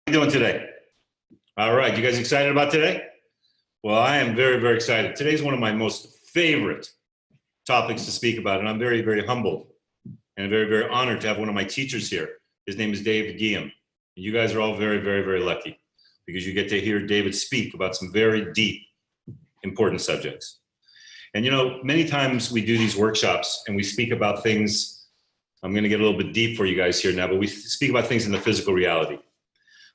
you doing today? All right, you guys excited about today? Well, I am very, very excited. Today's one of my most favorite topics to speak about, and I'm very, very humbled and very, very honored to have one of my teachers here. His name is David Ghiyam. You guys are all very, very, very lucky because you get to hear David speak about some very deep, important subjects. And you know, many times we do these workshops and we speak about things. I'm going to get a little bit deep for you guys here now, but we speak about things in the physical reality.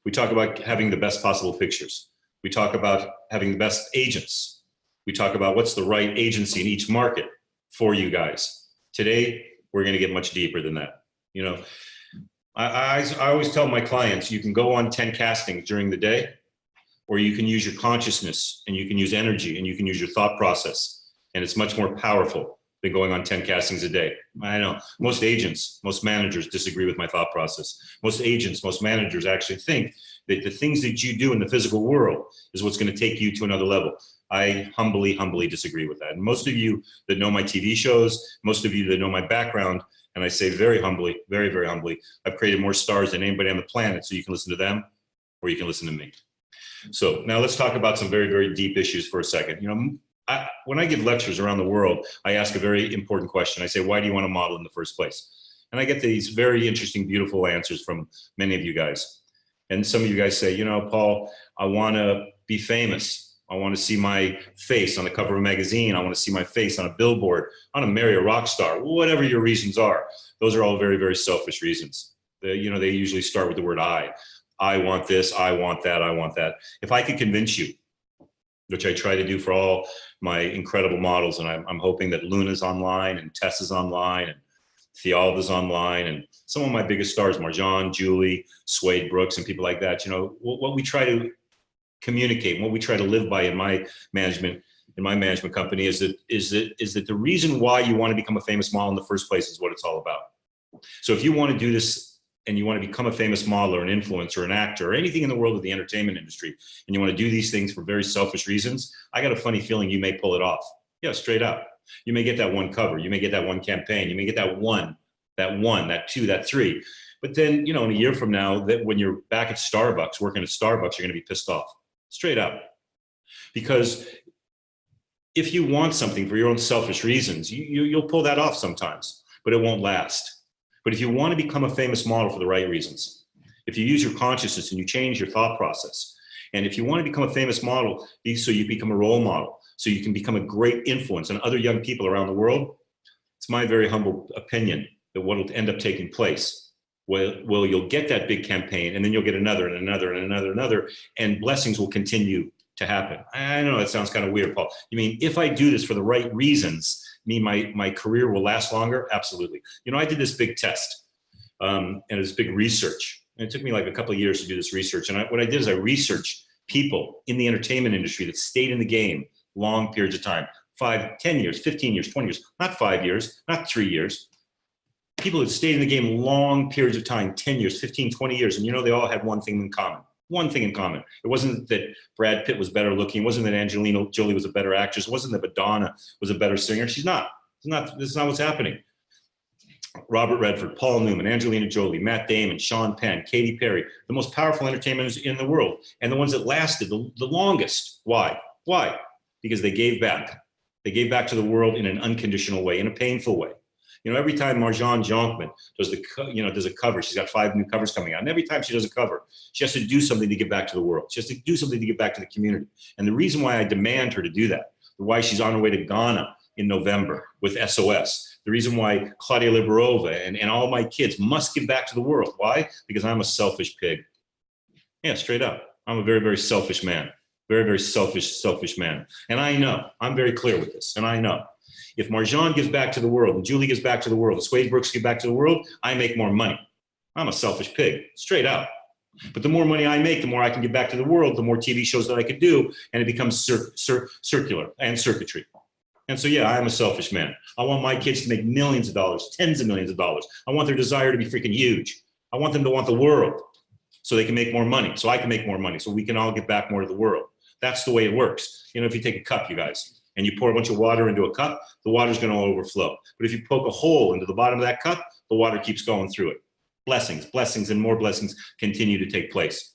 We talk about having the best possible pictures. We talk about having the best agents. We talk about what's the right agency in each market for you guys. Today, we're going to get much deeper than that. You know, I always tell my clients, you can go on 10 castings during the day, or you can use your consciousness and you can use energy and you can use your thought process. And it's much more powerful than going on 10 castings a day. I know most agents, most managers disagree with my thought process. Most agents, most managers actually think that the things that you do in the physical world is what's going to take you to another level. I humbly disagree with that. And most of you that know my TV shows, most of you that know my background, and I say very humbly, very, very humbly, I've created more stars than anybody on the planet, so you can listen to them or you can listen to me. So now let's talk about some very, very deep issues for a second. You know, when I give lectures around the world, I ask a very important question. I say, why do you want to model in the first place? And I get these very interesting, beautiful answers from many of you guys. And some of you guys say, you know, Paul, I want to be famous. I want to see my face on the cover of a magazine. I want to see my face on a billboard. I want to marry a rock star. Whatever your reasons are, those are all very, very selfish reasons. They usually start with the word I. I want this, I want that, I want that. If I could convince you, which I try to do for all my incredible models, and I'm hoping that Luna's online and Tessa's online and Thealda's online and some of my biggest stars, Marjan, Julie, Suede Brooks, and people like that. You know, what we try to communicate, what we try to live by in my management company is that the reason why you want to become a famous model in the first place is what it's all about. So if you want to do this and you want to become a famous model or an influencer or an actor or anything in the world of the entertainment industry, and you want to do these things for very selfish reasons, I got a funny feeling you may pull it off. Yeah, straight up. You may get that one cover, you may get that one campaign, you may get that one, that two, that three. But then, you know, in a year from now, that when you're back at Starbucks, working at Starbucks, you're going to be pissed off. Straight up. Because if you want something for your own selfish reasons, you'll pull that off sometimes, but it won't last. But if you want to become a famous model for the right reasons, if you use your consciousness and you change your thought process, and if you want to become a famous model, so you become a role model, so you can become a great influence on other young people around the world, it's my very humble opinion that what will end up taking place, well, you'll get that big campaign, and then you'll get another and another and another and another, and blessings will continue to happen. I know that sounds kind of weird, Paul. You mean if I do this for the right reasons, my career will last longer? Absolutely. You know, I did this big test and it was big research. And it took me like a couple of years to do this research. And what I did is I researched people in the entertainment industry that stayed in the game long periods of time, 5, 10 years, 15 years, 20 years, not 5 years, not 3 years. People that stayed in the game long periods of time, 10 years, 15, 20 years. And you know, they all had one thing in common. One thing in common. It wasn't that Brad Pitt was better looking. It wasn't that Angelina Jolie was a better actress. It wasn't that Madonna was a better singer. She's not. This is not what's happening. Robert Redford, Paul Newman, Angelina Jolie, Matt Damon, Sean Penn, Katy Perry, the most powerful entertainers in the world, and the ones that lasted the longest. Why? Why? Because they gave back. They gave back to the world in an unconditional way, in a painful way. You know, every time Marjan Jonkman does a cover, she's got 5 new covers coming out. And every time she does a cover, she has to do something to give back to the world. She has to do something to give back to the community. And the reason why I demand her to do that, why she's on her way to Ghana in November with SOS, the reason why Claudia Liberova and all my kids must give back to the world. Why? Because I'm a selfish pig. Yeah, straight up. I'm a very, very selfish man. Very, very selfish man. And I know, I'm very clear with this, and I know. If Marjan gives back to the world, and Julie gives back to the world, and Suede Brooks give back to the world, I make more money. I'm a selfish pig, straight up. But the more money I make, the more I can give back to the world, the more TV shows that I could do, and it becomes circular and circuitry. And so, yeah, I'm a selfish man. I want my kids to make millions of dollars, tens of millions of dollars. I want their desire to be freaking huge. I want them to want the world so they can make more money, so I can make more money, so we can all give back more to the world. That's the way it works. You know, if you take a cup, you guys, and you pour a bunch of water into a cup, the water's going to overflow. But if you poke a hole into the bottom of that cup, the water keeps going through it. Blessings, blessings, and more blessings continue to take place.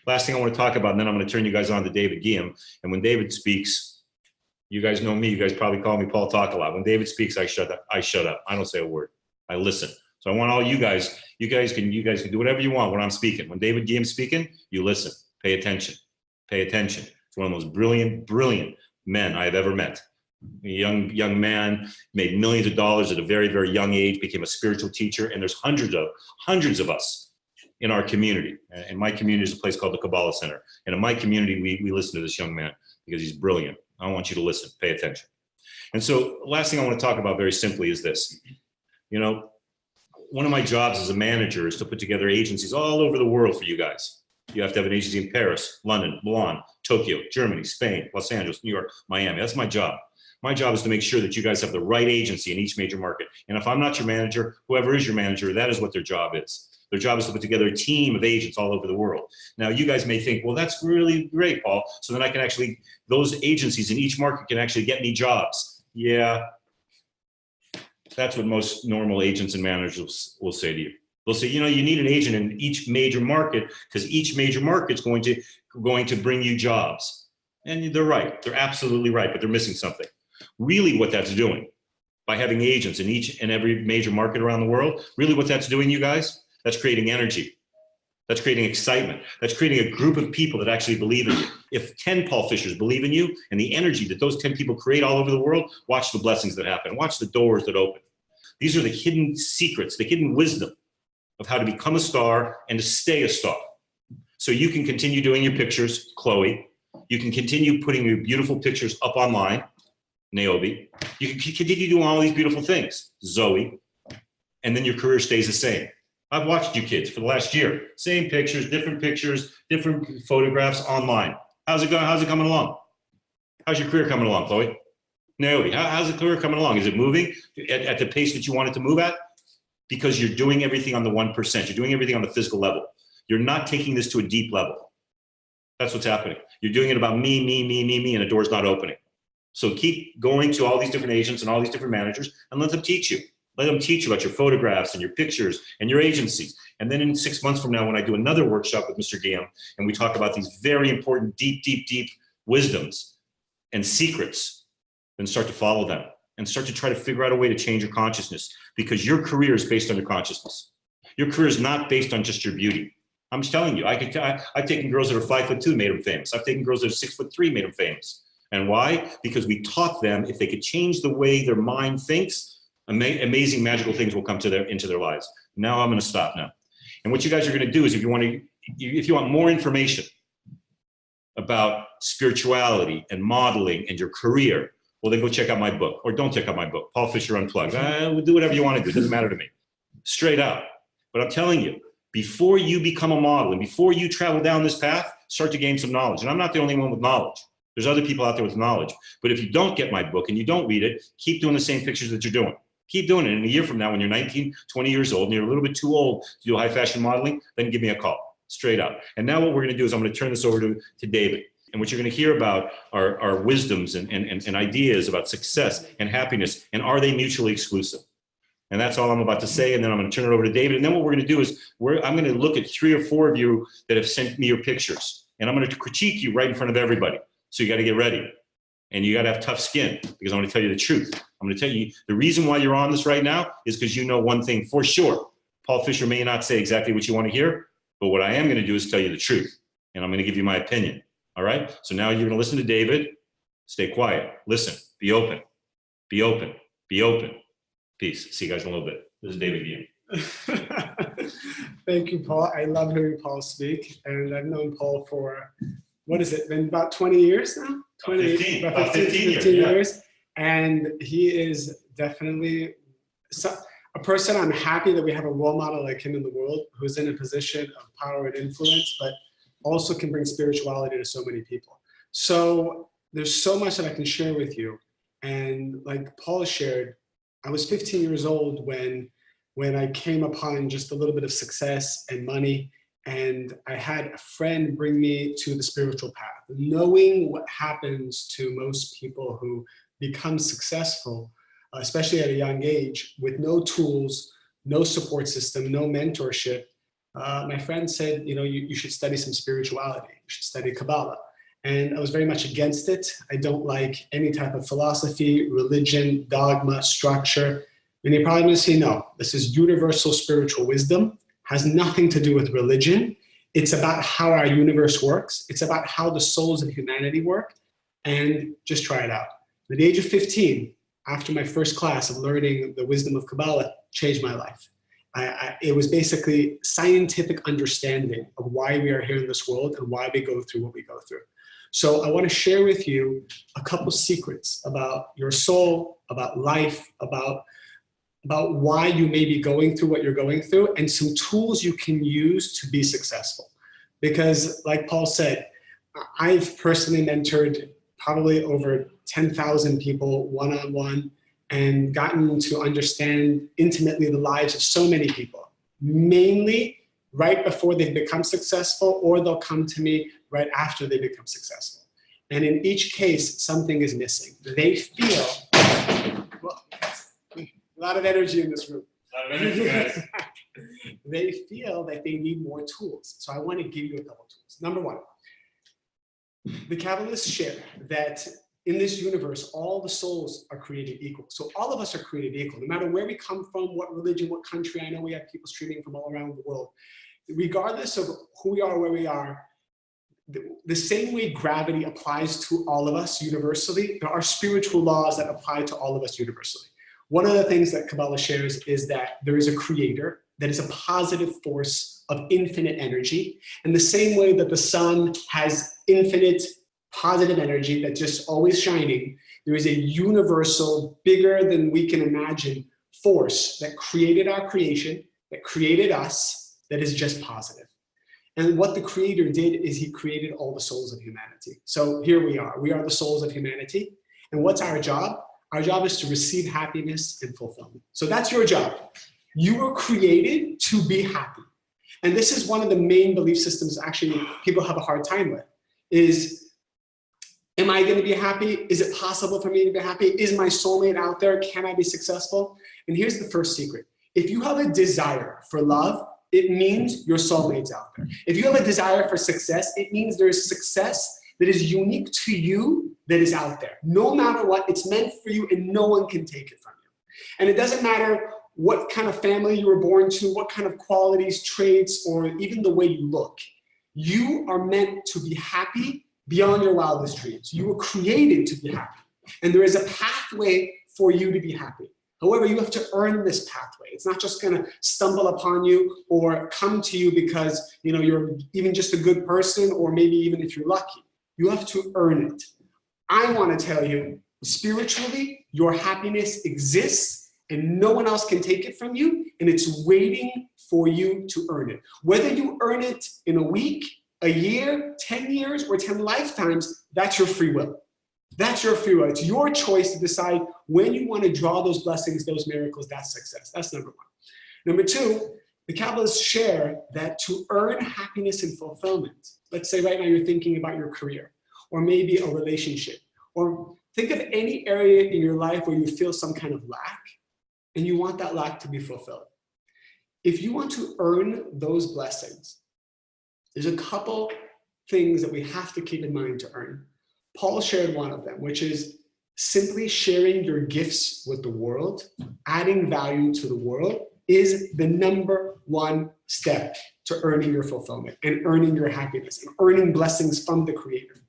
Last thing I want to talk about, and then I'm going to turn you guys on to David Ghiyam. And when David speaks, you guys know me. You guys probably call me Paul Talk a lot. When David speaks, I shut up. I don't say a word. I listen. So I want all you guys. You guys can do whatever you want when I'm speaking. When David Ghiyam's speaking, you listen. Pay attention. Pay attention. It's one of the most brilliant men I have ever met. A young man, made millions of dollars at a very, very young age, became a spiritual teacher, and there's hundreds of us in our community. And my community is a place called the Kabbalah Center. And in my community, we listen to this young man because he's brilliant. I want you to listen, pay attention. And so last thing I want to talk about very simply is this. You know, one of my jobs as a manager is to put together agencies all over the world for you guys. You have to have an agency in Paris, London, Milan, Tokyo, Germany, Spain, Los Angeles, New York, Miami. That's my job. My job is to make sure that you guys have the right agency in each major market. And if I'm not your manager, whoever is your manager, that is what their job is. Their job is to put together a team of agents all over the world. Now, you guys may think, well, that's really great, Paul. So then I can actually, those agencies in each market can actually get me jobs. Yeah, that's what most normal agents and managers will say to you. They'll say, you know, you need an agent in each major market because each major market's going to bring you jobs. And they're right. They're absolutely right, but they're missing something. Really what that's doing by having agents in each and every major market around the world, really what that's doing, you guys, that's creating energy. That's creating excitement. That's creating a group of people that actually believe in you. If 10 Paul Fishers believe in you and the energy that those 10 people create all over the world, watch the blessings that happen. Watch the doors that open. These are the hidden secrets, the hidden wisdom of how to become a star and to stay a star. So you can continue doing your pictures, Chloe. You can continue putting your beautiful pictures up online, Naomi. You can continue doing all these beautiful things, Zoe. And then your career stays the same. I've watched you kids for the last year. Same pictures, different photographs online. How's it going? How's it coming along? How's your career coming along, Chloe? Naomi, how's the career coming along? Is it moving at the pace that you want it to move at? Because you're doing everything on the 1%. You're doing everything on the physical level. You're not taking this to a deep level. That's what's happening. You're doing it about me, and the door's not opening. So keep going to all these different agents and all these different managers and let them teach you. Let them teach you about your photographs and your pictures and your agencies. And then in 6 months from now, when I do another workshop with Mr. Ghiyam, and we talk about these very important, deep wisdoms and secrets, then start to follow them and start to try to figure out a way to change your consciousness, because your career is based on your consciousness. Your career is not based on just your beauty. I'm just telling you, I've taken girls that are 5'2", made them famous. I've taken girls that are 6'3", made them famous. And why? Because we taught them if they could change the way their mind thinks, amazing, magical things will come into their lives. Now I'm going to stop now. And what you guys are going to do is, if you want more information about spirituality and modeling and your career, well, then go check out my book, or don't check out my book, Paul Fisher Unplugged. Do whatever you want to do. It doesn't matter to me. Straight out. But I'm telling you, before you become a model and before you travel down this path, start to gain some knowledge. And I'm not the only one with knowledge. There's other people out there with knowledge. But if you don't get my book and you don't read it, keep doing the same pictures that you're doing. Keep doing it. And a year from now, when you're 19, 20 years old, and you're a little bit too old to do high fashion modeling, then give me a call, straight out. And now what we're going to do is I'm going to turn this over to David. And what you're going to hear about are wisdoms and ideas about success and happiness. And are they mutually exclusive? And that's all I'm about to say. And then I'm going to turn it over to David. And then what we're going to do is I'm going to look at 3 or 4 of you that have sent me your pictures. And I'm going to critique you right in front of everybody. So you got to get ready. And you got to have tough skin, because I'm going to tell you the truth. I'm going to tell you the reason why you're on this right now is because you know one thing for sure. Paul Fisher may not say exactly what you want to hear, but what I am going to do is tell you the truth. And I'm going to give you my opinion. All right? So now you're going to listen to David. Stay quiet. Listen. Be open. Be open. Be open. Peace. See you guys in a little bit. This is David Ghiyam. Thank you, Paul. I love hearing Paul speak. And I've known Paul for, what has it been, about 20 years now? 15 years. And he is definitely a person I'm happy that we have a role model like him in the world, who's in a position of power and influence, but also can bring spirituality to so many people. So there's so much that I can share with you. And like Paul shared, I was 15 years old when I came upon just a little bit of success and money. And I had a friend bring me to the spiritual path. Knowing what happens to most people who become successful, especially at a young age, with no tools, no support system, no mentorship, my friend said, you should study some spirituality. You should study Kabbalah. And I was very much against it. I don't like any type of philosophy, religion, dogma, structure. And you're probably going to say, no, this is universal spiritual wisdom, has nothing to do with religion. It's about how our universe works. It's about how the souls of humanity work. And just try it out. At the age of 15, after my first class of learning the wisdom of Kabbalah, changed my life. It was basically scientific understanding of why we are here in this world and why we go through what we go through. So I want to share with you a couple secrets about your soul, about life, about why you may be going through what you're going through, and some tools you can use to be successful. Because like Paul said, I've personally mentored probably over 10,000 people one-on-one and gotten to understand intimately the lives of so many people, mainly right before they've become successful, or they'll come to me right after they become successful. And in each case, something is missing. They feel, well, a lot of energy in this room. A lot of energy, guys. They feel that they need more tools. So I want to give you a couple tools. Number one, the Kabbalists share that in this universe, all the souls are created equal. So all of us are created equal, no matter where we come from, what religion, what country. I know we have people streaming from all around the world. Regardless of who we are, where we are, the same way gravity applies to all of us universally, there are spiritual laws that apply to all of us universally. One of the things that Kabbalah shares is that there is a creator that is a positive force of infinite energy. And the same way that the sun has infinite positive energy that's just always shining, there is a universal, bigger than we can imagine force that created our creation, that created us, that is just positive. And what the creator did is he created all the souls of humanity. So here we are the souls of humanity. And what's our job? Our job is to receive happiness and fulfillment. So that's your job. You were created to be happy. And this is one of the main belief systems actually people have a hard time with is, am I going to be happy? Is it possible for me to be happy? Is my soulmate out there? Can I be successful? And here's the first secret. If you have a desire for love, it means your soulmate's out there. If you have a desire for success, it means there is success that is unique to you that is out there. No matter what, it's meant for you and no one can take it from you. And it doesn't matter what kind of family you were born to, what kind of qualities, traits, or even the way you look. You are meant to be happy beyond your wildest dreams. You were created to be happy. And there is a pathway for you to be happy. However, you have to earn this pathway. It's not just going to stumble upon you or come to you because you're even just a good person, or maybe even if you're lucky. You have to earn it. I want to tell you, spiritually, your happiness exists and no one else can take it from you, and it's waiting for you to earn it. Whether you earn it in a week, a year, 10 years, or 10 lifetimes, that's your free will. That's your free will. It's your choice to decide when you want to draw those blessings, those miracles, that's success. That's number one. Number two, the Kabbalists share that to earn happiness and fulfillment, let's say right now you're thinking about your career, or maybe a relationship, or think of any area in your life where you feel some kind of lack, and you want that lack to be fulfilled. If you want to earn those blessings, there's a couple things that we have to keep in mind to earn. Paul shared one of them, which is simply sharing your gifts with the world, adding value to the world is the number one step to earning your fulfillment and earning your happiness and earning blessings from the Creator.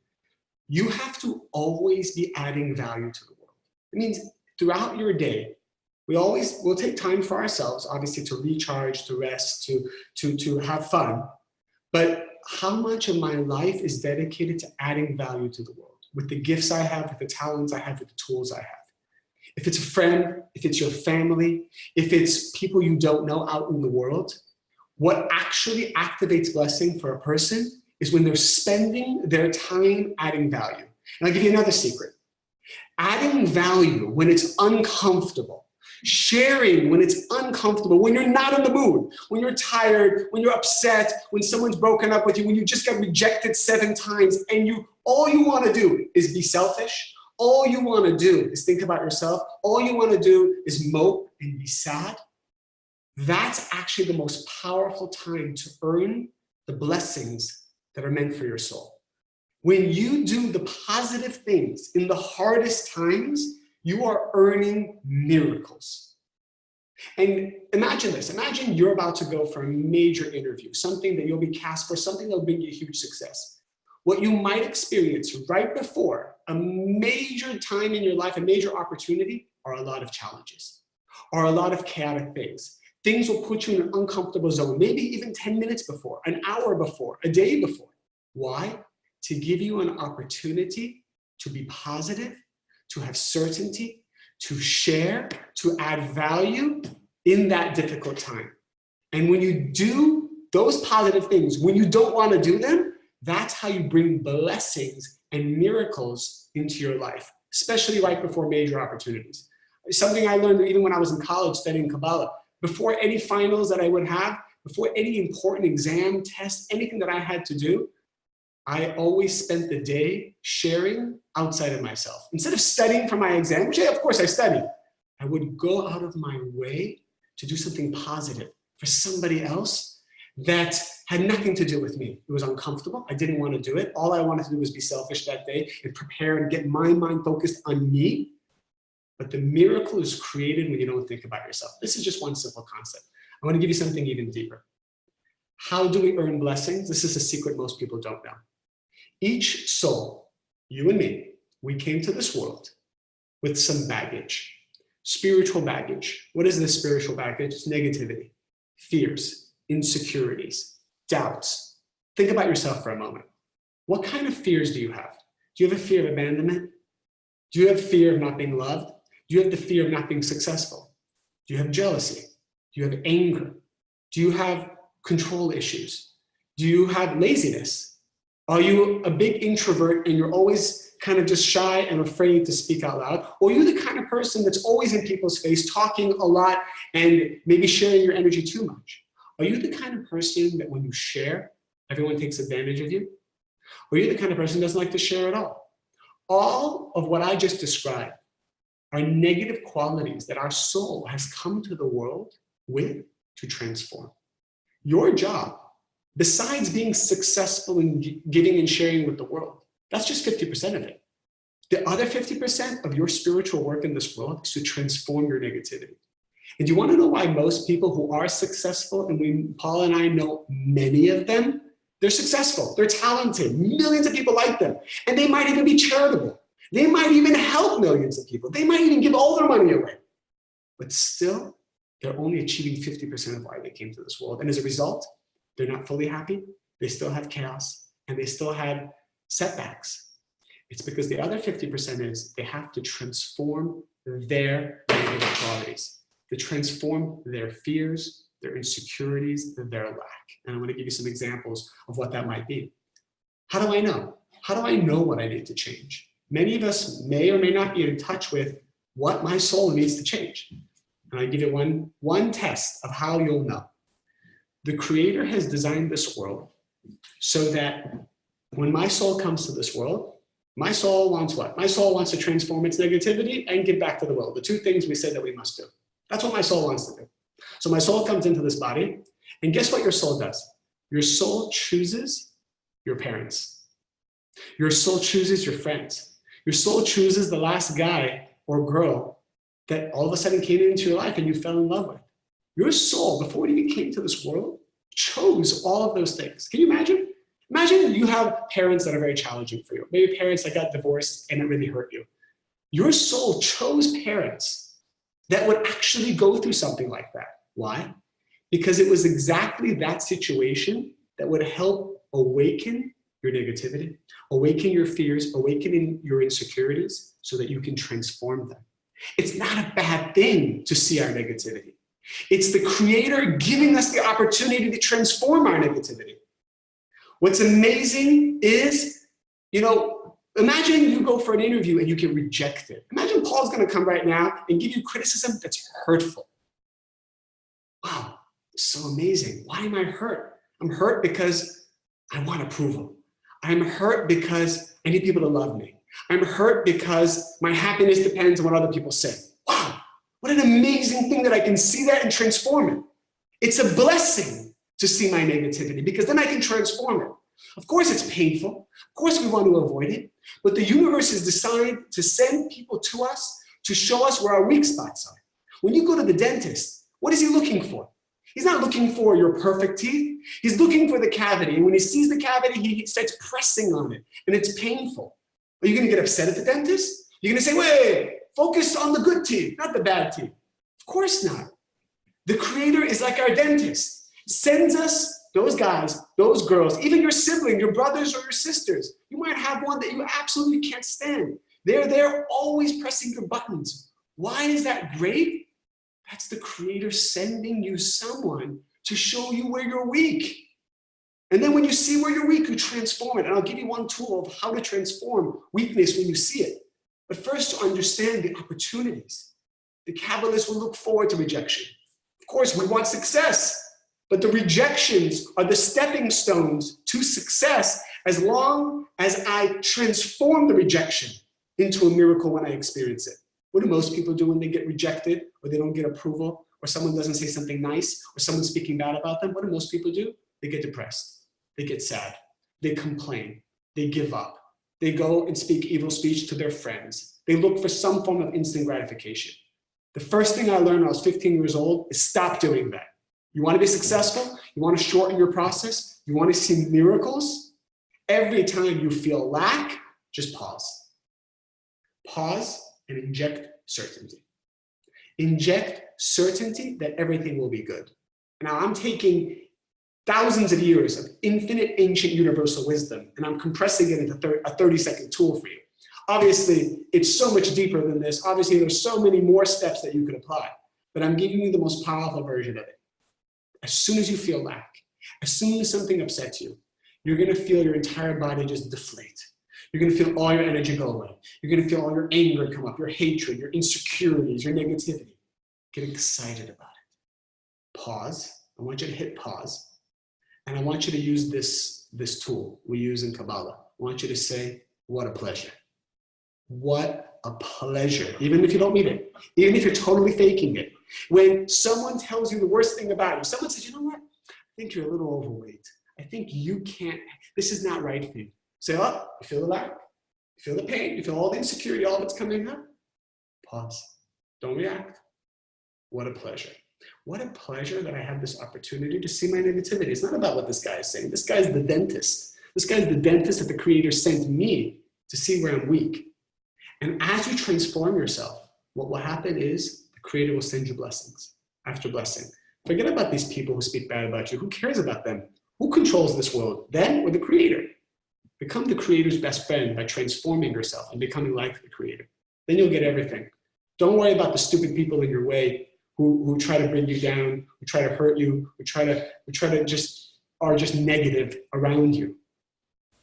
You have to always be adding value to the world. It means throughout your day, we'll take time for ourselves, obviously to recharge, to rest, to have fun. But how much of my life is dedicated to adding value to the world with the gifts I have, with the talents I have, with the tools I have? If it's a friend, if it's your family, if it's people you don't know out in the world, what actually activates blessing for a person is when they're spending their time adding value. And I'll give you another secret. Adding value when it's uncomfortable. Sharing when it's uncomfortable, when you're not in the mood, when you're tired, when you're upset, when someone's broken up with you, when you just got rejected 7 times and all you want to do is be selfish. All you want to do is think about yourself. All you want to do is mope and be sad. That's actually the most powerful time to earn the blessings that are meant for your soul. When you do the positive things in the hardest times, you are earning miracles. And imagine this. Imagine you're about to go for a major interview, something that you'll be cast for, something that'll bring you huge success. What you might experience right before a major time in your life, a major opportunity, are a lot of challenges, or a lot of chaotic things. Things will put you in an uncomfortable zone, maybe even 10 minutes before, an hour before, a day before. Why? To give you an opportunity to be positive, to have certainty, to share, to add value in that difficult time. And when you do those positive things, when you don't want to do them, that's how you bring blessings and miracles into your life, especially right before major opportunities. Something I learned even when I was in college studying Kabbalah. Before any finals that I would have, before any important exam, test, anything that I had to do, I always spent the day sharing outside of myself. Instead of studying for my exam, which of course I studied, I would go out of my way to do something positive for somebody else that had nothing to do with me. It was uncomfortable. I didn't want to do it. All I wanted to do was be selfish that day and prepare and get my mind focused on me. But the miracle is created when you don't think about yourself. This is just one simple concept. I want to give you something even deeper. How do we earn blessings? This is a secret most people don't know. Each soul, you and me, we came to this world with some baggage, spiritual baggage. What is this spiritual baggage? It's negativity, fears, insecurities, doubts. Think about yourself for a moment. What kind of fears do you have? Do you have a fear of abandonment? Do you have fear of not being loved? Do you have the fear of not being successful? Do you have jealousy? Do you have anger? Do you have control issues? Do you have laziness? Are you a big introvert and you're always kind of just shy and afraid to speak out loud? Or are you the kind of person that's always in people's face, talking a lot and maybe sharing your energy too much? Are you the kind of person that when you share, everyone takes advantage of you? Or are you the kind of person that doesn't like to share at all? All of what I just described are negative qualities that our soul has come to the world with to transform. Your job, besides being successful in giving and sharing with the world, that's just 50% of it. The other 50% of your spiritual work in this world is to transform your negativity. And do you want to know why most people who are successful, and Paul and I know many of them, they're successful, they're talented, millions of people like them, and they might even be charitable. They might even help millions of people. They might even give all their money away. But still, they're only achieving 50% of why they came to this world. And as a result, they're not fully happy. They still have chaos, and they still have setbacks. It's because the other 50% is they have to transform their negative qualities, to transform their fears, their insecurities, their lack. And I want to give you some examples of what that might be. How do I know? How do I know what I need to change? Many of us may or may not be in touch with what my soul needs to change. And I'll give you one test of how you'll know. The Creator has designed this world so that when my soul comes to this world, my soul wants what? My soul wants to transform its negativity and give back to the world. The two things we said that we must do. That's what my soul wants to do. So my soul comes into this body, and guess what your soul does? Your soul chooses your parents. Your soul chooses your friends. Your soul chooses the last guy or girl that all of a sudden came into your life and you fell in love with. Your soul, before it even came to this world, chose all of those things. Can you imagine? Imagine you have parents that are very challenging for you. Maybe parents that got divorced and it really hurt you. Your soul chose parents that would actually go through something like that. Why? Because it was exactly that situation that would help awaken your negativity, awaken your fears, awakening your insecurities so that you can transform them. It's not a bad thing to see our negativity. It's the Creator giving us the opportunity to transform our negativity. What's amazing is, imagine you go for an interview and you get rejected. Imagine Paul's going to come right now and give you criticism that's hurtful. Wow, so amazing. Why am I hurt? I'm hurt because I want approval. I'm hurt because I need people to love me. I'm hurt because my happiness depends on what other people say. Wow, what an amazing thing that I can see that and transform it. It's a blessing to see my negativity because then I can transform it. Of course, it's painful. Of course, we want to avoid it. But the universe has decided to send people to us to show us where our weak spots are. When you go to the dentist, what is he looking for? He's not looking for your perfect teeth. He's looking for the cavity. And when he sees the cavity, he starts pressing on it. And it's painful. Are you going to get upset at the dentist? You're going to say, wait, focus on the good teeth, not the bad teeth. Of course not. The Creator is like our dentist. Sends us those guys, those girls, even your sibling, your brothers or your sisters. You might have one that you absolutely can't stand. They're there always pressing your buttons. Why is that great? That's the Creator sending you someone to show you where you're weak. And then when you see where you're weak, you transform it. And I'll give you one tool of how to transform weakness when you see it. But first, to understand the opportunities. The Kabbalists will look forward to rejection. Of course, we want success. But the rejections are the stepping stones to success as long as I transform the rejection into a miracle when I experience it. What do most people do when they get rejected or they don't get approval or someone doesn't say something nice or someone's speaking bad about them? What do most people do? They get depressed. They get sad. They complain. They give up. They go and speak evil speech to their friends. They look for some form of instant gratification. The first thing I learned when I was 15 years old is stop doing that. You want to be successful? You want to shorten your process? You want to see miracles? Every time you feel lack, just pause. Pause and inject certainty. Inject certainty that everything will be good. Now, I'm taking thousands of years of infinite, ancient, universal wisdom, and I'm compressing it into a 30-second tool for you. Obviously, it's so much deeper than this. Obviously, there's so many more steps that you could apply, but I'm giving you the most powerful version of it. As soon as you feel lack, as soon as something upsets you, you're going to feel your entire body just deflate. You're going to feel all your energy go away. You're going to feel all your anger come up, your hatred, your insecurities, your negativity. Get excited about it. Pause. I want you to hit pause. And I want you to use this tool we use in Kabbalah. I want you to say, what a pleasure. What a pleasure. Even if you don't mean it. Even if you're totally faking it. When someone tells you the worst thing about you, someone says, you know what? I think you're a little overweight. I think you can't, this is not right for you. Say, oh, you feel the lack. You feel the pain. You feel all the insecurity, all of it's coming up. Pause. Don't react. What a pleasure. What a pleasure that I have this opportunity to see my negativity. It's not about what this guy is saying. This guy's the dentist. This guy's the dentist that the Creator sent me to see where I'm weak. And as you transform yourself, what will happen is the Creator will send you blessings after blessing. Forget about these people who speak bad about you. Who cares about them? Who controls this world? Them or the Creator? Become the Creator's best friend by transforming yourself and becoming like the Creator. Then you'll get everything. Don't worry about the stupid people in your way who try to bring you down, who try to hurt you, who try to are just negative around you.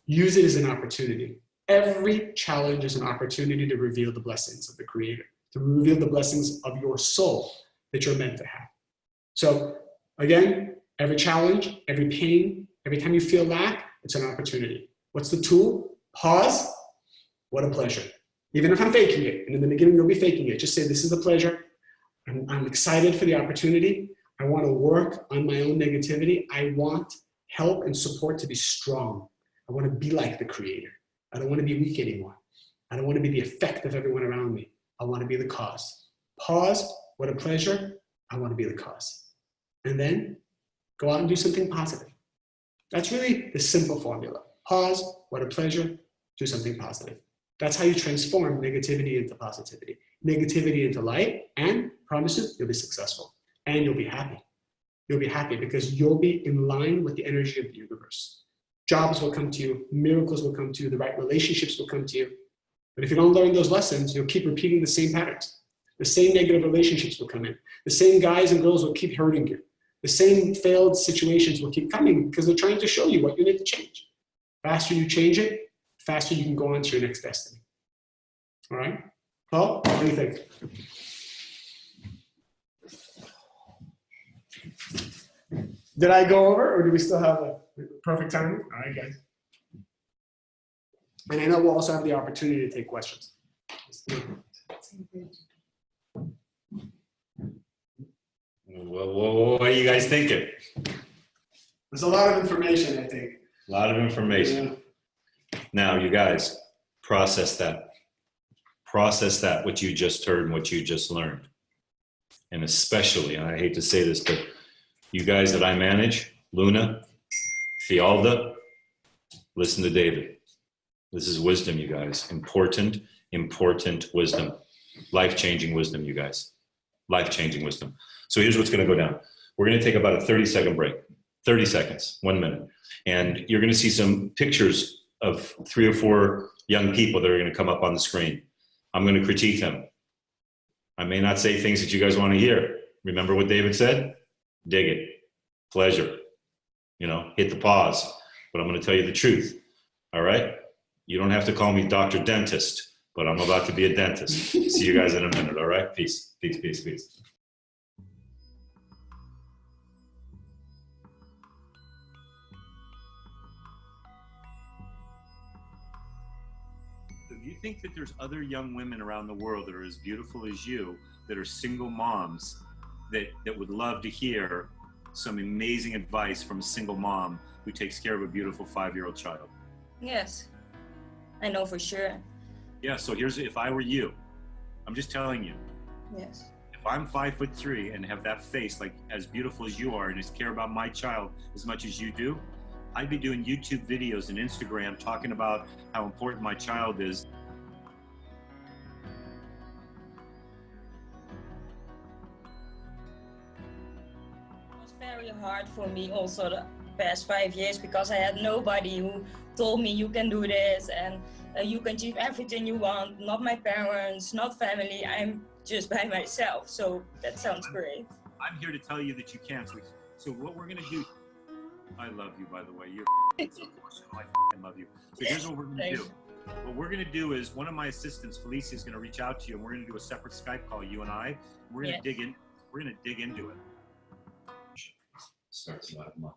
Use it as an opportunity. Every challenge is an opportunity to reveal the blessings of the Creator, to reveal the blessings of your soul that you're meant to have. So again, every challenge, every pain, every time you feel lack, it's an opportunity. What's the tool? Pause. What a pleasure. Even if I'm faking it, and in the beginning you'll be faking it, just say, this is a pleasure. I'm excited for the opportunity. I want to work on my own negativity. I want help and support to be strong. I want to be like the Creator. I don't want to be weak anymore. I don't want to be the effect of everyone around me. I want to be the cause. Pause. What a pleasure. I want to be the cause. And then go out and do something positive. That's really the simple formula. Pause. What a pleasure. Do something positive. That's how you transform negativity into positivity, negativity into light, and promise you, you'll be successful and you'll be happy. You'll be happy because you'll be in line with the energy of the universe. Jobs will come to you, miracles will come to you, the right relationships will come to you. But if you don't learn those lessons, you'll keep repeating the same patterns. The same negative relationships will come in. The same guys and girls will keep hurting you. The same failed situations will keep coming because they're trying to show you what you need to change. Faster you change it, faster you can go on to your next destiny. All right? Paul, what do you think? Did I go over, or do we still have a perfect time? All right, guys. And I know we'll also have the opportunity to take questions. What are you guys thinking? There's a lot of information, I think. A lot of information. Yeah. Now, you guys, process that. Process that, what you just heard and what you just learned. And especially, and I hate to say this, but you guys that I manage, Luna, Fialda, listen to David. This is wisdom, you guys. Important wisdom. Life-changing wisdom, you guys. Life-changing wisdom. So here's what's going to go down. We're going to take about a 30-second break. 30 seconds, 1 minute. And you're going to see some pictures of 3 or 4 young people that are going to come up on the screen. I'm going to critique them. I may not say things that you guys want to hear. Remember what David said? Dig it. Pleasure. You know, hit the pause. But I'm going to tell you the truth. All right? You don't have to call me Dr. Dentist, but I'm about to be a dentist. See you guys in a minute. All right? Peace. Peace, peace, peace. Do you think that there's other young women around the world that are as beautiful as you, that are single moms, that would love to hear some amazing advice from a single mom who takes care of a beautiful 5-year-old child? Yes, I know for sure. Yeah, so here's, if I were you, I'm just telling you. Yes. If I'm 5'3" and have that face like as beautiful as you are and just care about my child as much as you do, I'd be doing YouTube videos and Instagram talking about how important my child is. It was very hard for me also the past 5 years because I had nobody who told me you can do this and you can achieve everything you want. Not my parents, not family. I'm just by myself. So that sounds great. I'm here to tell you that you can. So what we're going to do, I love you, by the way. You're so emotional. I love you. So here's what we're going to do. What we're going to do is one of my assistants, Felicia, is going to reach out to you, and we're going to do a separate Skype call, you and I. We're going to dig in. We're going to dig into it. Starts live month.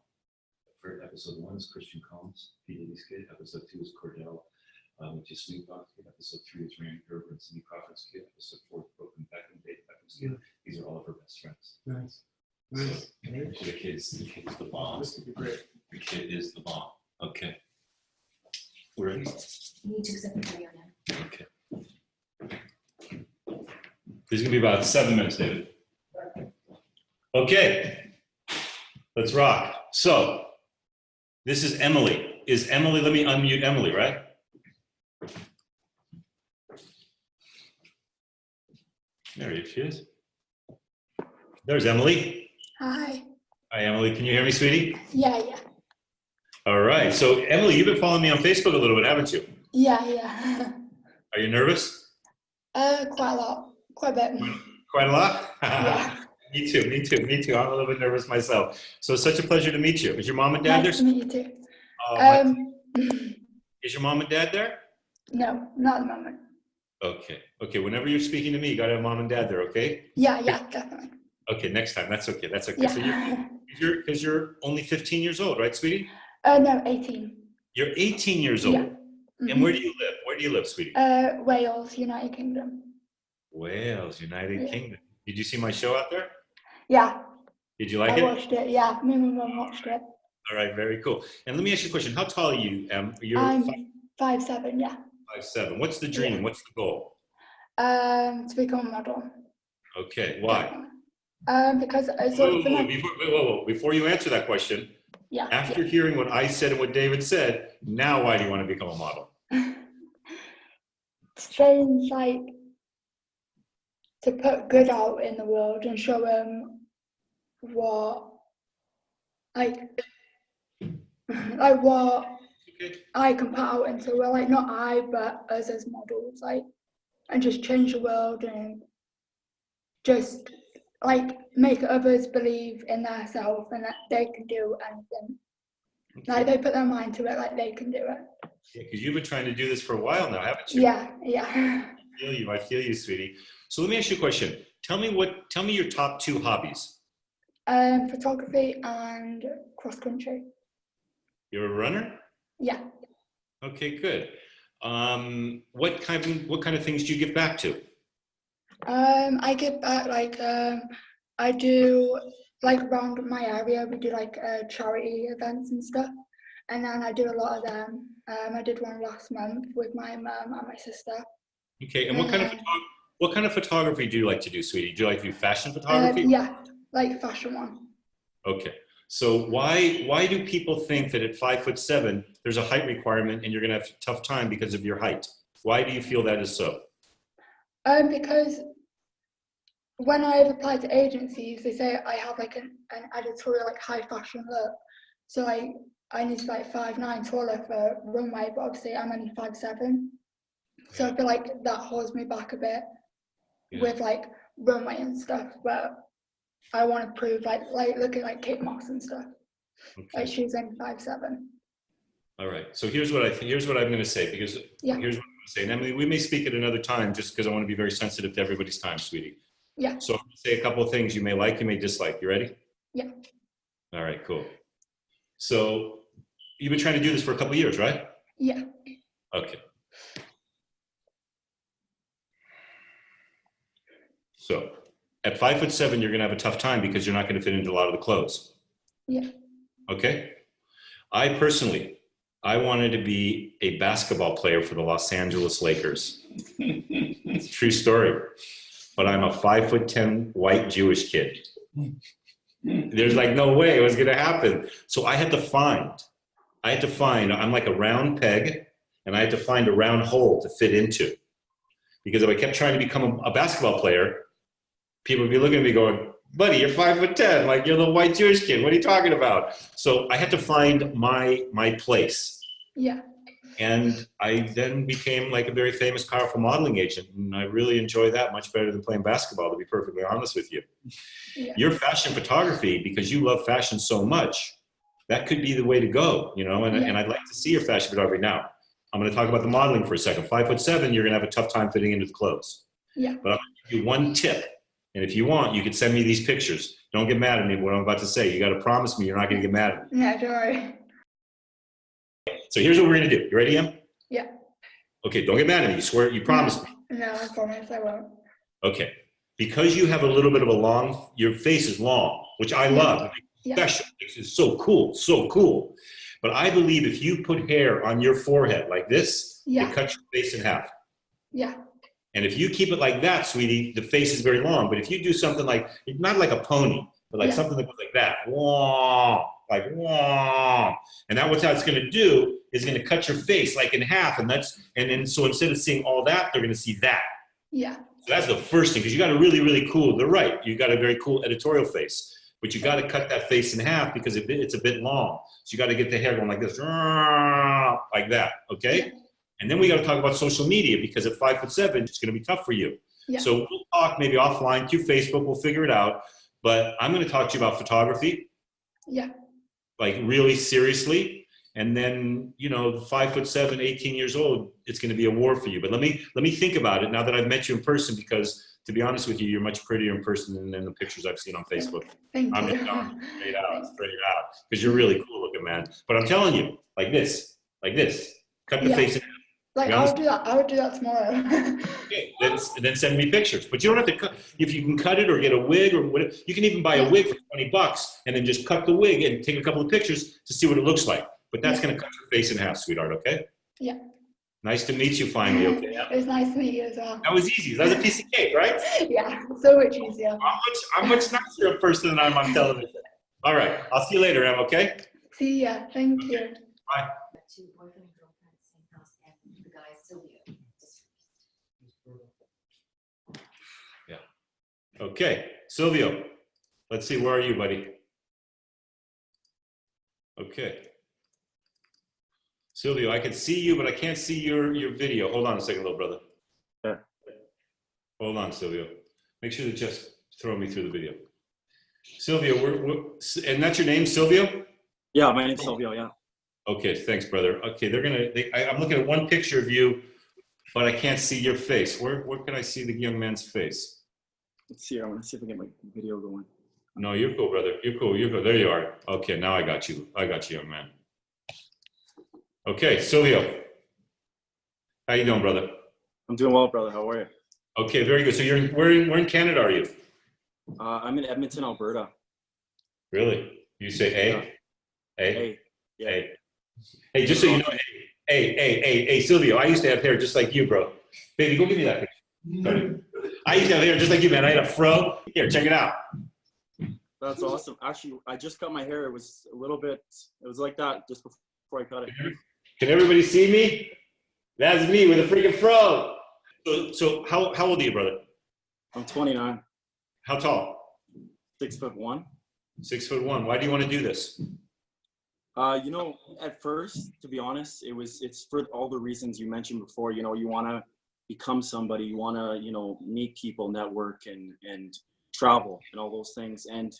For episode 1 is Christian Combs, P. Diddy's kid. Episode 2 is Cordell, which is Sweet Box kid. Episode 3 is Randy Gerber and Cindy Crawford's kid. Episode 4 is Broken Beckham, Dave Beckham's kid. These are all of her best friends. Nice. Nice. So the kid is the bomb. This would be great. The kid is the bomb. Okay. We're ready. You need to accept the video now. Okay. This is gonna be about 7 minutes, David. Okay. Let's rock. So, this is Emily. Is Emily, let me unmute Emily, right? There she is. There's Emily. Hi. Hi, Emily. Can you hear me, sweetie? Yeah. All right. So, Emily, you've been following me on Facebook a little bit, haven't you? Yeah. Are you nervous? Quite a lot. Quite a bit. Quite a lot? Yeah. Me too. I'm a little bit nervous myself. So it's such a pleasure to meet you. Is your mom and dad Nice there? to meet you too. Is your mom and dad there? No, not at the moment. Okay. Whenever you're speaking to me, you gotta have mom and dad there, okay? Yeah, definitely. Okay, next time. That's okay. Yeah. So you're only 15 years old, right, sweetie? No, 18. You're 18 years old. Yeah. Mm-hmm. And where do you live? Where do you live, sweetie? Wales, United Kingdom. Wales, United Kingdom. Did you see my show out there? Yeah. Did you like I it? watched it. Yeah, me and my mum watched it. All right, very cool. And let me ask you a question. How tall are you? You're I'm 5'7", yeah. 5'7". What's the dream? Yeah. What's the goal? To become a model. Okay, why? Because I sort of Before you answer that question, after hearing what I said and what David said, now why do you want to become a model? Change, to put good out in the world and show them what what I can put out into the world, not I, but us as models, and just change the world and just make others believe in themselves and that they can do anything. Okay. They put their mind to it, they can do it. Yeah, because you've been trying to do this for a while now, haven't you? Yeah. I feel you, sweetie. So let me ask you a question. Tell me your top 2 hobbies. Photography and cross country. You're a runner? Yeah. Okay, good. What kind of things do you give back to? I give back I do, like, around my area, we do, like, charity events and stuff. And then I do a lot of them. I did one last month with my mum and my sister. Okay, and what kind of photography do you like to do, sweetie? Do you like to do fashion photography? Yeah, like fashion one. Okay, so why do people think that at 5'7" there's a height requirement and you're gonna have a tough time because of your height? Why do you feel that is so? Because when I've applied to agencies, they say I have like an editorial, like high fashion look. So I need to be like 5'9" taller for runway, but obviously I'm only 5'7". So I feel like that holds me back a bit with like runway and stuff. But I want to prove like looking like Kate Moss and stuff. Okay. Like she's only 5'7". All right. So here's what I'm going to say, because here's what I'm going to say. And Emily, we may speak at another time just because I want to be very sensitive to everybody's time, sweetie. Yeah. So I'm going to say a couple of things you may like, you may dislike. You ready? Yeah. All right, cool. So you've been trying to do this for a couple of years, right? Yeah. Okay. So at 5'7", you're going to have a tough time because you're not going to fit into a lot of the clothes. Yeah. Okay. I wanted to be a basketball player for the Los Angeles Lakers. It's a true story. But I'm a 5'10" white Jewish kid. There's like no way it was going to happen. So I had to find, I'm like a round peg, and I had to find a round hole to fit into. Because if I kept trying to become a basketball player, people would be looking at me going, buddy, you're 5'10", like you're the white Jewish kid. What are you talking about? So I had to find my place. Yeah. And I then became like a very famous, powerful modeling agent. And I really enjoy that much better than playing basketball, to be perfectly honest with you. Yeah. Your fashion photography, because you love fashion so much, that could be the way to go, you know, and I'd like to see your fashion photography. Now, I'm going to talk about the modeling for a second. 5'7", you're going to have a tough time fitting into the clothes. Yeah. But I'll give you one tip. And if you want, you can send me these pictures. Don't get mad at me for what I'm about to say. You got to promise me you're not going to get mad at me. Yeah, don't worry. So here's what we're going to do. You ready, Em? Yeah. Okay, don't get mad at me. You swear, you promise me. No, I promise I won't. Okay. Because you have a little bit of your face is long, which I love. Special. It's so cool, so cool. But I believe if you put hair on your forehead like this, it cuts your face in half. Yeah. And if you keep it like that, sweetie, the face is very long. But if you do something like, not like a pony, but like something that goes like that, like, and that what that's going to do is going to cut your face like in half. And then so instead of seeing all that, they're going to see that. Yeah. So that's the first thing, because you got a really, really cool, they're right. You got a very cool editorial face, but you got to cut that face in half because it's a bit long. So you got to get the hair going like this, like that. Okay. Yeah. And then we got to talk about social media, because at 5'7", it's going to be tough for you. Yeah. So we'll talk maybe offline through Facebook. We'll figure it out. But I'm going to talk to you about photography. Yeah. Like really seriously. And then, 5'7", 18 years old, it's going to be a war for you. But let me think about it now that I've met you in person, because to be honest with you, you're much prettier in person than in the pictures I've seen on Facebook. Thank I'm you. just telling you straight out, because you're really cool looking, man. But I'm telling you, like this, cut the face in half. Like I would do that tomorrow. Okay, then send me pictures. But you don't have to cut. If you can cut it or get a wig or whatever, you can even buy a wig for $20 and then just cut the wig and take a couple of pictures to see what it looks like. But that's going to cut your face in half, sweetheart, okay? Yeah. Nice to meet you finally, okay? It was nice to meet you as well. That was easy. That was a piece of cake, right? Yeah, so much easier. I'm much nicer in person than I'm on television. All right, I'll see you later, Em, okay? See ya. Thank you. Bye. Two boyfriend and girlfriend at the same house, and the guy is Sylvia. Yeah. Okay, Silvio, let's see, where are you, buddy? Okay. Silvio, I can see you, but I can't see your video. Hold on a second, little brother. Sure. Hold on, Silvio. Make sure to just throw me through the video. Silvio, and that's your name, Silvio? Yeah, my name's Silvio, yeah. Okay, thanks, brother. Okay, I'm looking at one picture of you, but I can't see your face. Where can I see the young man's face? Let's see, I want to see if I can get my video going. No, you're cool, brother. You're cool. There you are. Okay, now I got you. Young man. Okay, Silvio. How you doing, brother? I'm doing well, brother. How are you? Okay, very good. So we're in Canada, are you? I'm in Edmonton, Alberta. Really? You say A? A? Hey, yeah. A. Hey, just so you know, hey, Silvio, I used to have hair just like you, bro. Baby, go give me that picture. Sorry. I used to have hair just like you, man. I had a fro. Here, check it out. That's awesome. Actually, I just cut my hair. It was a little bit, it was like that just before I cut it. Can everybody see me? That's me with a freaking fro. So how old are you, brother? I'm 29, How tall? 6'1". 6'1". Why do you want to do this? You know, at first, to be honest, it's for all the reasons you mentioned before. You know, you want to become somebody, you want to, you know, meet people, network, and travel, and all those things. And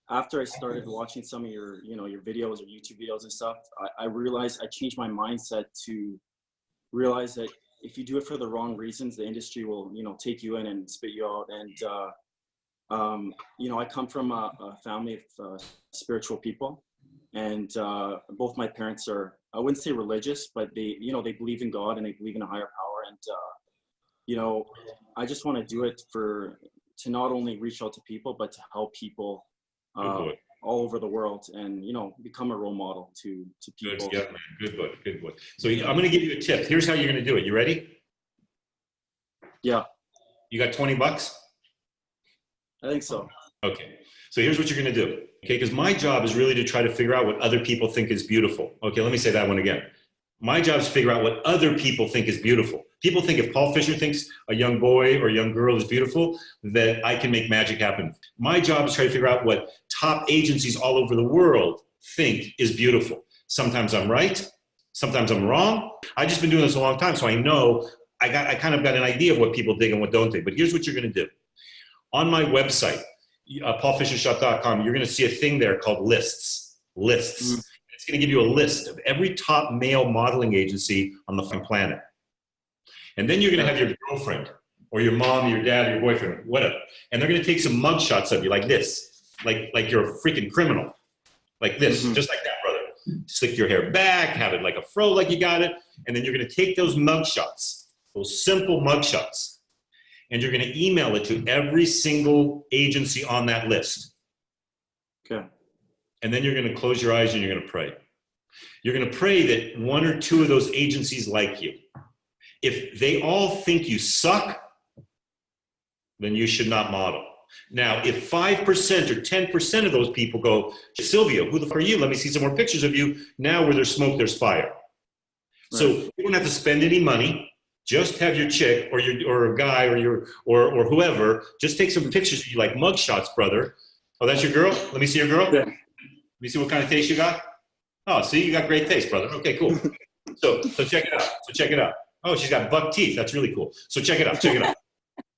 after I started watching some of your, you know, your videos or YouTube videos and stuff, I realized I changed my mindset to realize that if you do it for the wrong reasons, the industry will, you know, take you in and spit you out. And you know, I come from a family of spiritual people. And both my parents are, I wouldn't say religious, but they, you know, they believe in God and they believe in a higher power. And, you know, I just want to do it to not only reach out to people, but to help people all over the world and, you know, become a role model to people. Good, yeah, man. Good book, good book. So I'm going to give you a tip. Here's how you're going to do it. You ready? Yeah. You got 20 bucks? I think so. Okay. So here's what you're going to do. Okay. Because my job is really to try to figure out what other people think is beautiful. Okay. Let me say that one again. My job is to figure out what other people think is beautiful. People think if Paul Fisher thinks a young boy or a young girl is beautiful, that I can make magic happen. My job is to try to figure out what top agencies all over the world think is beautiful. Sometimes I'm right. Sometimes I'm wrong. I've just been doing this a long time, so I know I kind of got an idea of what people dig and what don't dig. But here's what you're going to do. On my website, paulfishershop.com, you're going to see a thing there called lists. Lists. It's going to give you a list of every top male modeling agency on the planet. And then you're going to have your girlfriend or your mom, your dad, your boyfriend, whatever. And they're going to take some mug shots of you like this, like you're a freaking criminal. Like this, just like that, brother. Slick your hair back, have it like a fro like you got it. And then you're going to take those mug shots, those simple mug shots, and you're going to email it to every single agency on that list. Okay. And then you're going to close your eyes and you're going to pray. You're going to pray that one or two of those agencies like you. If they all think you suck, then you should not model. Now, if 5% or 10% of those people go, Silvio, who the fuck are you? Let me see some more pictures of you. Now where there's smoke, there's fire. Right. So you don't have to spend any money. Just have your chick or a guy or whoever, just take some pictures of you like mug shots, brother. Oh, that's your girl? Let me see your girl. Yeah. Let me see what kind of taste you got. Oh, see, you got great taste, brother. Okay, cool. So check it out. Oh, she's got buck teeth. That's really cool. So check it out.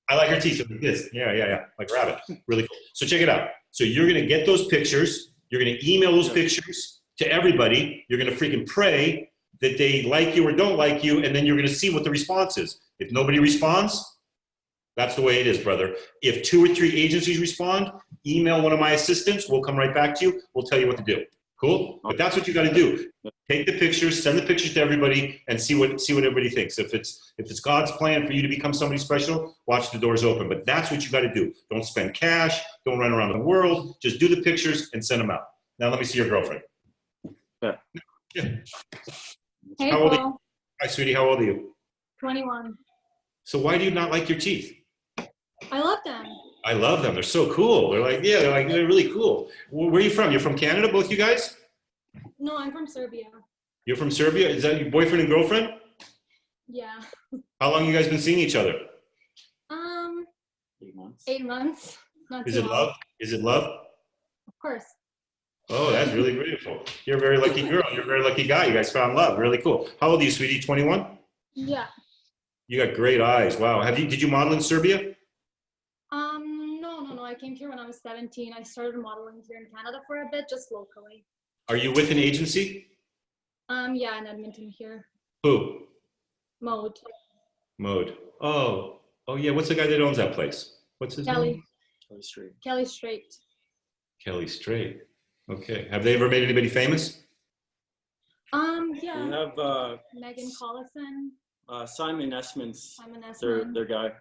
I like her teeth like this. Yeah. Like rabbit. Really cool. So check it out. So you're going to get those pictures. You're going to email those pictures to everybody. You're going to freaking pray that they like you or don't like you, and then you're going to see what the response is. If nobody responds, that's the way it is, brother. If 2 or 3 agencies respond, email one of my assistants. We'll come right back to you. We'll tell you what to do. Cool? But that's what you got to do. Take the pictures, send the pictures to everybody, and see what everybody thinks. If it's God's plan for you to become somebody special, watch the doors open. But that's what you got to do. Don't spend cash. Don't run around the world. Just do the pictures and send them out. Now let me see your girlfriend. Yeah. Hey, How old are you? Paul. Hi, sweetie. How old are you? 21. So why do you not like your teeth? I love them. I love them. They're so cool. They're really cool. Where are you from? You're from Canada, both you guys? No, I'm from Serbia. You're from Serbia? Is that your boyfriend and girlfriend? Yeah. How long you guys been seeing each other? 8 months. 8 months. Not Is too it long. love? Is it love? Of course. Oh, that's really beautiful. You're a very lucky girl. You're a very lucky guy. You guys found love. Really cool. How old are you, sweetie? 21? Yeah. You got great eyes. Wow. Did you model in Serbia? No. I came here when I was 17. I started modeling here in Canada for a bit, just locally. Are you with an agency? Yeah, in Edmonton here. Who? Mode. Oh yeah. What's the guy that owns that place? What's his name? Kelly Straight. Kelly Straight. Kelly Straight. Okay. Have they ever made anybody famous? Yeah. We have Megan Collison. Simon Esmond's Simon Esmond. their guy.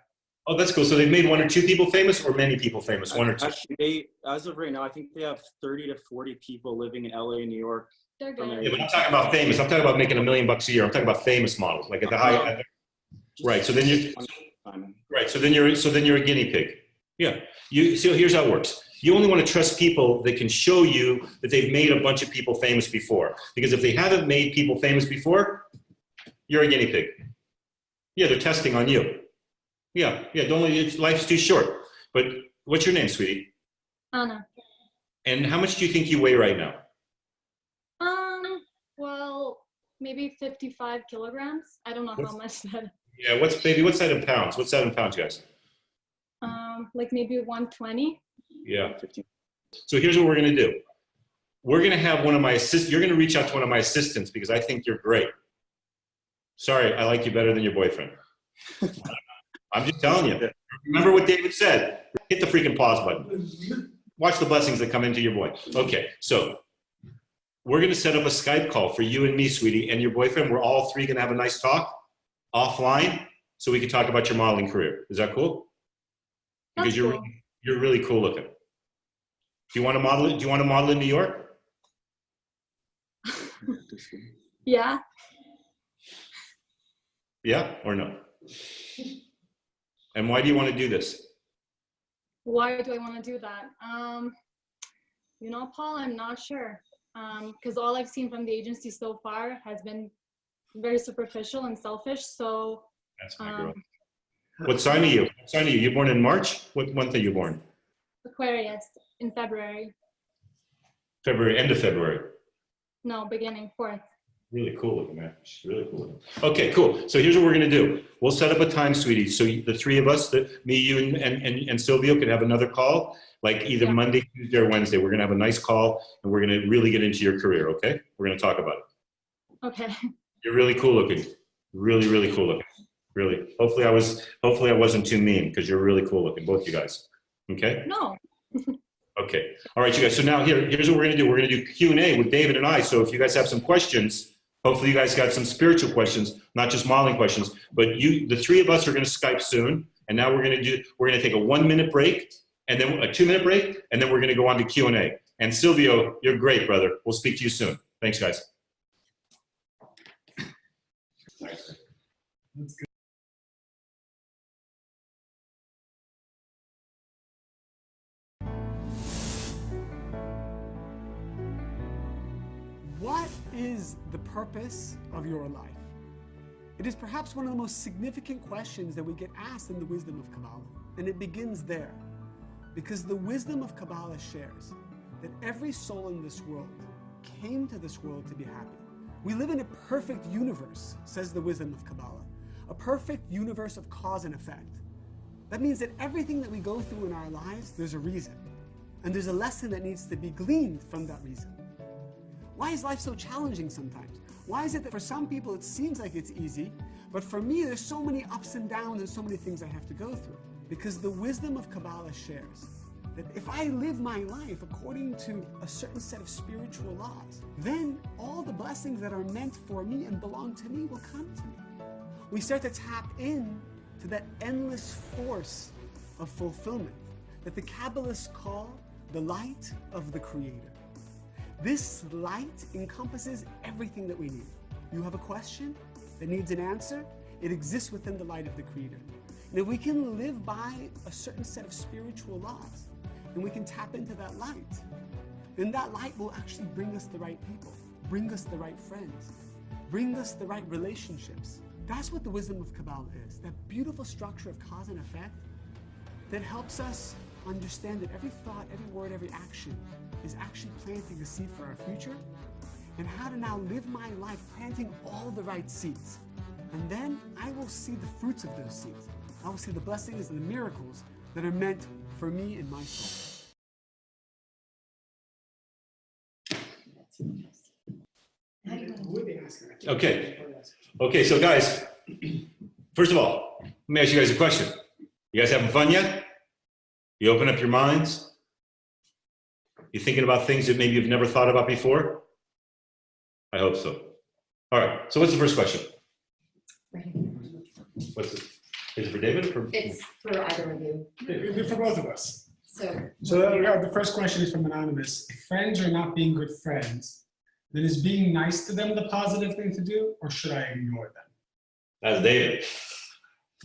Oh, that's cool. So they've made 1 or 2 people famous, or many people famous? 1 or 2. Actually, as of right now, I think they have 30 to 40 people living in LA and New York. They're from good. their Yeah, but I'm talking about famous. I'm talking about making $1 million a year. I'm talking about famous models, like at the high. Right. So then you're right. So then you're a guinea pig. Yeah. So here's how it works. You only want to trust people that can show you that they've made a bunch of people famous before. Because if they haven't made people famous before, you're a guinea pig. Yeah, they're testing on you. Yeah. Life's too short. But what's your name, sweetie? Anna. And how much do you think you weigh right now? Well, maybe 55 kilograms. I don't know how much that. Yeah. What's that in pounds? What's that in pounds, guys? Like maybe 120. Yeah. So here's what we're going to do. We're going to have one of my assistants. You're going to reach out to one of my assistants because I think you're great. Sorry, I like you better than your boyfriend. I'm just telling you. Remember what David said. Hit the freaking pause button. Watch the blessings that come into your boy. Okay, so we're going to set up a Skype call for you and me, sweetie, and your boyfriend. We're all 3 going to have a nice talk offline so we can talk about your modeling career. Is that cool? Because That's cool. You're really cool looking. Do you want to model it? Do you want to model in New York? Yeah. Yeah or no? And why do you want to do this? Why do I want to do that? You know, Paul, I'm not sure. Because all I've seen from the agency so far has been very superficial and selfish. So. That's my girl. What sign are you? What sign are you? You born in March? What month are you born? Aquarius in February. February, end of February. No, beginning 4th. Really cool looking, man. She's really cool looking. Okay, cool. So here's what we're gonna do. We'll set up a time, sweetie. So the 3 of us, me, you, and Silvio could have another call, like either Monday, Tuesday, or Wednesday. We're gonna have a nice call, and we're gonna really get into your career. Okay? We're gonna talk about it. Okay. You're really cool looking. Really, really cool looking. Really. Hopefully I wasn't too mean because you're really cool looking, both you guys. Okay? No. Okay. All right, you guys. So now here's what we're going to do. We're going to do Q&A with David and I. So if you guys have some questions, hopefully you guys got some spiritual questions, not just modeling questions. But the 3 of us are going to Skype soon. And now we're going to take a 1-minute break and then a 2-minute break. And then we're going to go on to Q&A. And Silvio, you're great, brother. We'll speak to you soon. Thanks, guys. That's good. What is the purpose of your life? It is perhaps one of the most significant questions that we get asked in the wisdom of Kabbalah. And it begins there. Because the wisdom of Kabbalah shares that every soul in this world came to this world to be happy. We live in a perfect universe, says the wisdom of Kabbalah. A perfect universe of cause and effect. That means that everything that we go through in our lives, there's a reason. And there's a lesson that needs to be gleaned from that reason. Why is life so challenging sometimes? Why is it that for some people it seems like it's easy, but for me there's so many ups and downs and so many things I have to go through? Because the wisdom of Kabbalah shares that if I live my life according to a certain set of spiritual laws, then all the blessings that are meant for me and belong to me will come to me. We start to tap in to that endless force of fulfillment that the Kabbalists call the light of the Creator. This light encompasses everything that we need. You have a question that needs an answer, it exists within the light of the Creator. And if we can live by a certain set of spiritual laws, and we can tap into that light, then that light will actually bring us the right people, bring us the right friends, bring us the right relationships. That's what the wisdom of Kabbalah is, that beautiful structure of cause and effect that helps us understand that every thought, every word, every action is actually planting a seed for our future, and how to now live my life planting all the right seeds. And then I will see the fruits of those seeds. I will see the blessings and the miracles that are meant for me and my soul. Okay, so guys, first of all, let me ask you guys a question. You guys having fun yet? You open up your minds? You thinking about things that maybe you've never thought about before? I hope so. All right, so what's the first question? What's it? Is it for David or for? It's for either of you. For both of us. So The first question is from Anonymous. If friends are not being good friends, then is being nice to them the positive thing to do, or should I ignore them? That's David.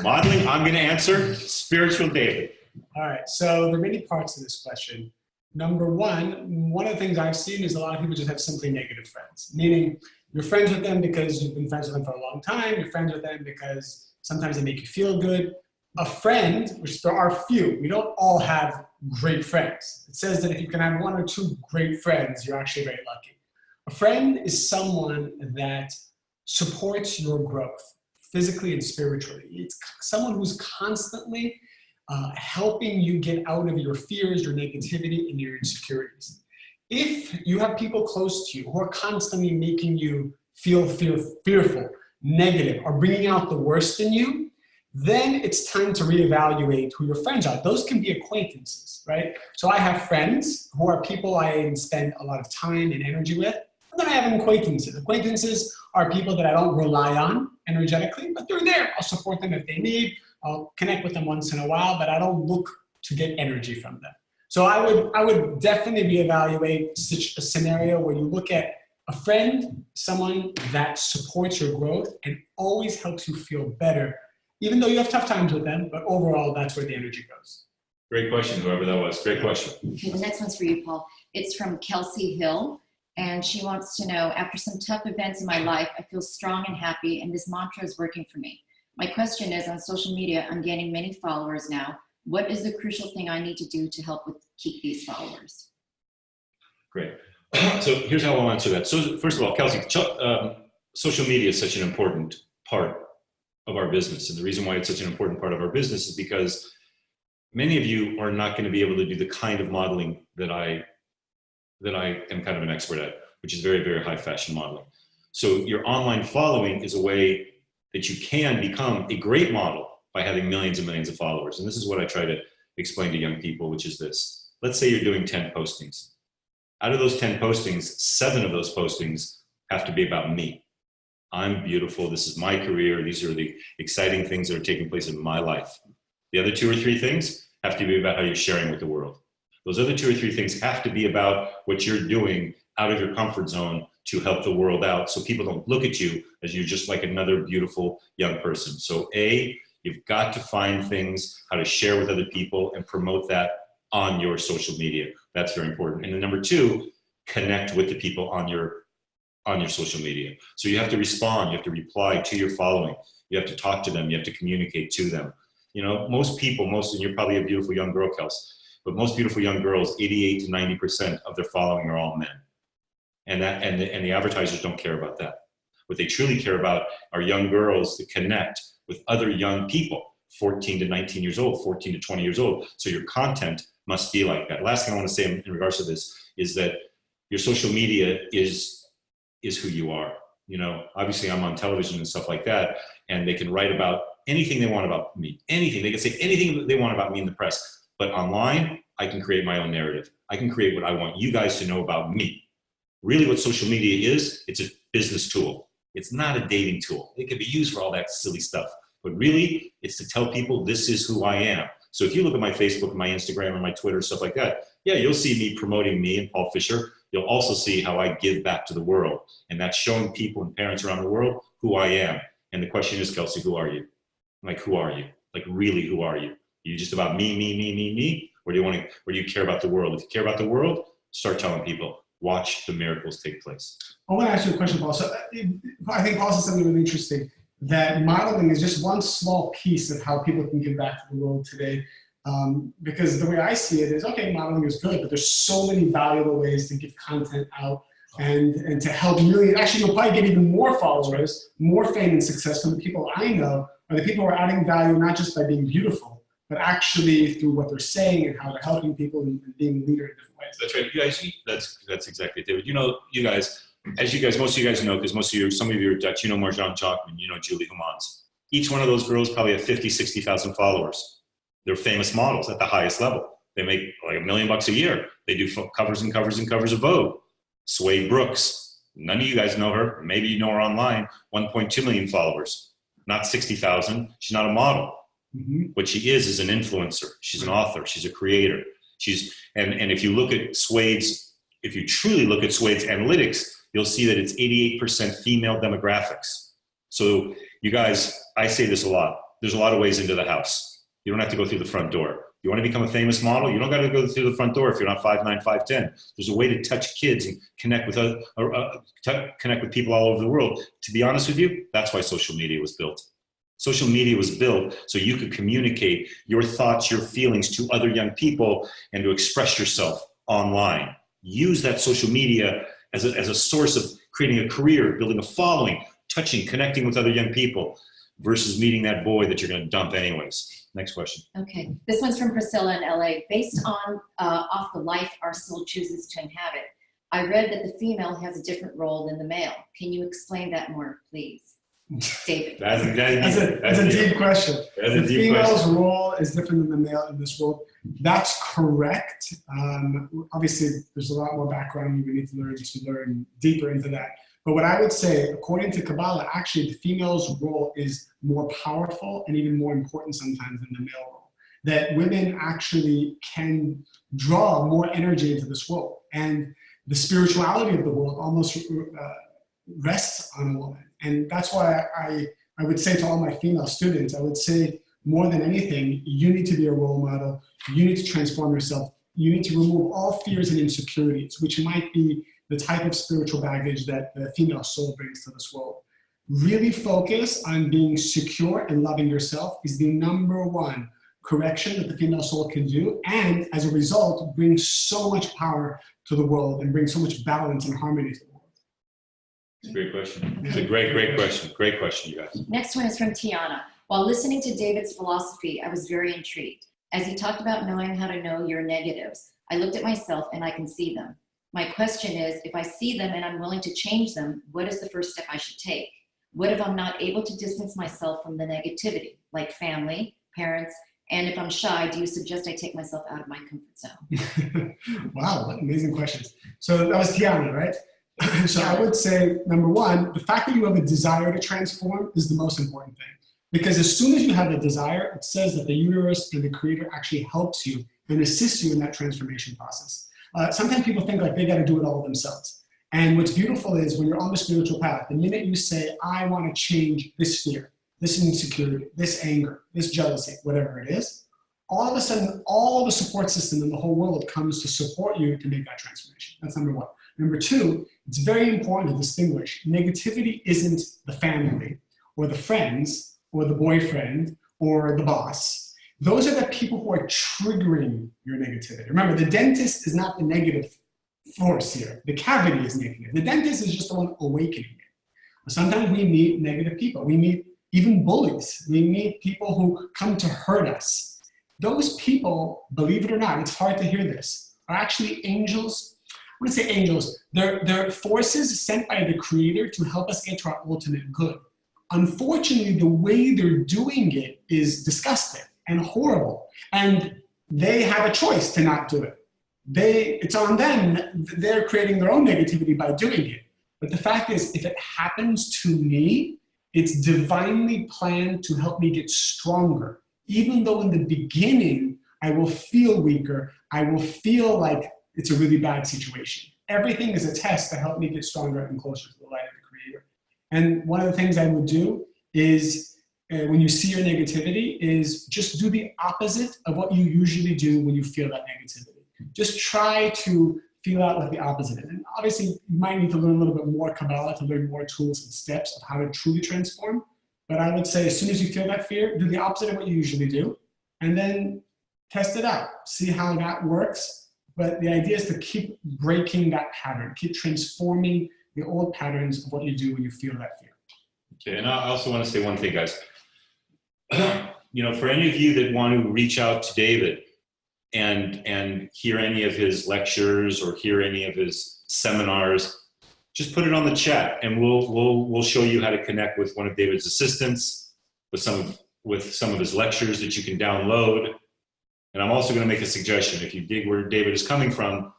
Modeling, I'm going to answer spiritual David. All right, so there are many parts to this question. Number one of the things I've seen is a lot of people just have simply negative friends, meaning you're friends with them because you've been friends with them for a long time. You're friends with them because sometimes they make you feel good. A friend, which there are few, we don't all have great friends. It says that if you can have one or two great friends, you're actually very lucky. A friend is someone that supports your growth physically and spiritually. It's someone who's constantly helping you get out of your fears, your negativity, and your insecurities. If you have people close to you who are constantly making you feel fearful, negative, or bringing out the worst in you, then it's time to reevaluate who your friends are. Those can be acquaintances, right? So I have friends who are people I spend a lot of time and energy with. And then I have acquaintances. Acquaintances are people that I don't rely on energetically, but they're there. I'll support them if they need. I'll connect with them once in a while, but I don't look to get energy from them. So I would definitely reevaluate such a scenario where you look at a friend, someone that supports your growth and always helps you feel better, even though you have tough times with them, but overall, that's where the energy goes. Great question, whoever that was. Great question. okay, the next one's for you, Paul. It's from Kelsey Hill, and she wants to know, after some tough events in my life, I feel strong and happy, and this mantra is working for me. My question is, on social media, I'm gaining many followers now. What is the crucial thing I need to do to help keep these followers? Great. So here's how I'll answer that. So first of all, Kelsey, social media is such an important part of our business. And the reason why it's such an important part of our business is because many of you are not going to be able to do the kind of modeling that I am kind of an expert at, which is very, very high fashion modeling. So your online following is a way that you can become a great model by having millions and millions of followers. And this is what I try to explain to young people, which is this. Let's say you're doing 10 postings. Out of those 10 postings, 7 of those postings have to be about me. I'm beautiful. This is my career. These are the exciting things that are taking place in my life. The other 2 or 3 things have to be about how you're sharing with the world. Those other 2 or 3 things have to be about what you're doing out of your comfort zone to help the world out, so people don't look at you as you're just like another beautiful young person. So you've got to find things, how to share with other people and promote that on your social media. That's very important. And then number 2, connect with the people on your social media. So you have to respond, you have to reply to your following. You have to talk to them, you have to communicate to them. You know, most people, and you're probably a beautiful young girl, Kels, but most beautiful young girls, 88 to 90% of their following are all men. And the advertisers don't care about that. What they truly care about are young girls that connect with other young people, 14 to 19 years old, 14 to 20 years old. So your content must be like that. Last thing I want to say in regards to this is that your social media is who you are. You know, obviously I'm on television and stuff like that, and they can write about anything they want about me, anything. They can say anything they want about me in the press. But online, I can create my own narrative. I can create what I want you guys to know about me. Really what social media is, it's a business tool. It's not a dating tool. It can be used for all that silly stuff. But really, it's to tell people this is who I am. So if you look at my Facebook, my Instagram, and my Twitter, stuff like that, yeah, you'll see me promoting me and Paul Fisher. You'll also see how I give back to the world. And that's showing people and parents around the world who I am. And the question is, Kelsey, who are you? Like, who are you? Like, really, who are you? Are you just about me? Or do you care about the world? If you care about the world, start telling people. Watch the miracles take place. I want to ask you a question, Paul. So I think Paul said something really interesting, that modeling is just one small piece of how people can give back to the world today. Because the way I see it is, okay, modeling is good, but there's so many valuable ways to give content out and to help millions. Actually, you'll probably get even more followers, more fame and success from the people I know, are the people who are adding value not just by being beautiful, but actually through what they're saying and how they're helping people and being a leader in different ways. That's right, you guys. That's exactly it, David. You know, you guys, most of you guys know, because some of you are Dutch. You know Marjan Chalkman, you know Julie Humans. Each one of those girls probably have 50, 60,000 followers. They're famous models at the highest level. They make like $1 million a year. They do covers and covers and covers of Vogue. Sway Brooks. None of you guys know her. Maybe you know her online. 1.2 million followers. Not 60,000. She's not a model. What she is an influencer. She's an author. She's a creator. And if you look at Suede's, if you truly look at Suede's analytics, you'll see that it's 88% female demographics. So you guys, I say this a lot. There's a lot of ways into the house. You don't have to go through the front door. You want to become a famous model? You don't got to go through the front door if you're not 5'9", 5'10". There's a way to touch kids and connect with people all over the world. To be honest with you, that's why social media was built. Social media was built so you could communicate your thoughts, your feelings to other young people and to express yourself online. Use that social media as a source of creating a career, building a following, touching, connecting with other young people versus meeting that boy that you're going to dump anyways. Next question. Okay, this one's from Priscilla in LA. Based on off the life our soul chooses to inhabit, I read that the female has a different role than the male. Can you explain that more, please? David. That's a deep question. The female's role is different than the male in this world. That's correct. Obviously, there's a lot more background we need to learn deeper into that. But what I would say, according to Kabbalah, actually the female's role is more powerful and even more important sometimes than the male role. That women actually can draw more energy into this world. And the spirituality of the world almost rests on a woman. And that's why I would say to all my female students, I would say more than anything, you need to be a role model. You need to transform yourself. You need to remove all fears and insecurities, which might be the type of spiritual baggage that the female soul brings to this world. Really focus on being secure and loving yourself is the #1 correction that the female soul can do. And as a result, bring so much power to the world and bring so much balance and harmony to the world. It's a great question. It's a great question. Great question, you guys. Next one is from Tiana. While listening to David's philosophy, I was very intrigued. As he talked about knowing how to know your negatives, I looked at myself and I can see them. My question is, if I see them and I'm willing to change them, what is the first step I should take? What if I'm not able to distance myself from the negativity, like family, parents, and if I'm shy, do you suggest I take myself out of my comfort zone? Wow, what amazing questions. So that was Tiana, right? So I would say, #1, the fact that you have a desire to transform is the most important thing. Because as soon as you have a desire, it says that the universe and the creator actually helps you and assists you in that transformation process. Sometimes people think like they got to do it all themselves. And what's beautiful is when you're on the spiritual path, the minute you say, I want to change this fear, this insecurity, this anger, this jealousy, whatever it is, all of a sudden, all the support system in the whole world comes to support you to make that transformation. That's #1. #2, it's very important to distinguish. Negativity isn't the family or the friends or the boyfriend or the boss. Those are the people who are triggering your negativity. Remember, the dentist is not the negative force here. The cavity is negative. The dentist is just the one awakening it. Sometimes we meet negative people. We meet even bullies. We meet people who come to hurt us. Those people, believe it or not, it's hard to hear this, are actually angels. I wouldn't say angels. They're forces sent by the creator to help us get to our ultimate good. Unfortunately, the way they're doing it is disgusting and horrible. And they have a choice to not do it. It's on them. They're creating their own negativity by doing it. But the fact is, if it happens to me, it's divinely planned to help me get stronger. Even though in the beginning, I will feel weaker. I will feel like it's a really bad situation. Everything is a test to help me get stronger and closer to the light of the creator. And one of the things I would do is, when you see your negativity, is just do the opposite of what you usually do when you feel that negativity. Just try to feel out like the opposite. And obviously, you might need to learn a little bit more Kabbalah to learn more tools and steps of how to truly transform. But I would say as soon as you feel that fear, do the opposite of what you usually do, and then test it out. See how that works. But the idea is to keep breaking that pattern, keep transforming the old patterns of what you do when you feel that fear. Okay, and I also want to say one thing, guys. For any of you that want to reach out to David and hear any of his lectures or hear any of his seminars, just put it on the chat, and we'll show you how to connect with one of David's assistants, with some of his lectures that you can download. And I'm also going to make a suggestion. If you dig where David is coming from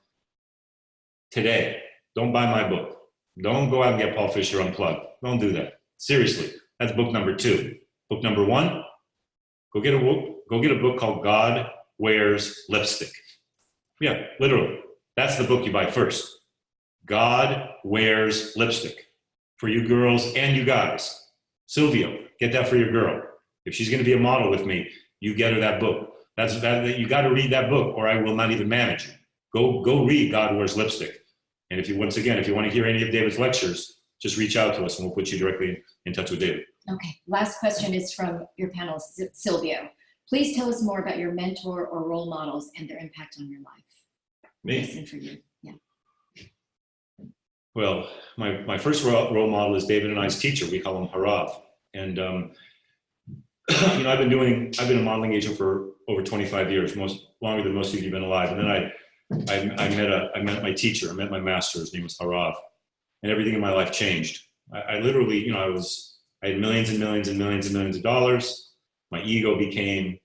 today, don't buy my book. Don't go out and get Paul Fisher Unplugged. Don't do that. Seriously, that's book #2. Book #1, Go get a book called God Wears Lipstick. Yeah, literally. That's the book you buy first. God Wears Lipstick. For you girls and you guys. Silvio, get that for your girl. If she's going to be a model with me, you get her that book. You got to read that book, or I will not even manage you. Go read God Wears Lipstick. And if you want to hear any of David's lectures, just reach out to us and we'll put you directly in touch with David. Okay, last question is from your panelist, Silvio. Please tell us more about your mentor or role models and their impact on your life. Me? Listen for you. Yeah. Well, my first role model is David and I's teacher. We call him Harav. And I've been a modeling agent for over 25 years, longer than most of you have been alive. And then I met my teacher. I met my master. His name was Harav, and everything in my life changed. I literally, I had millions and millions and millions and millions of dollars. My ego became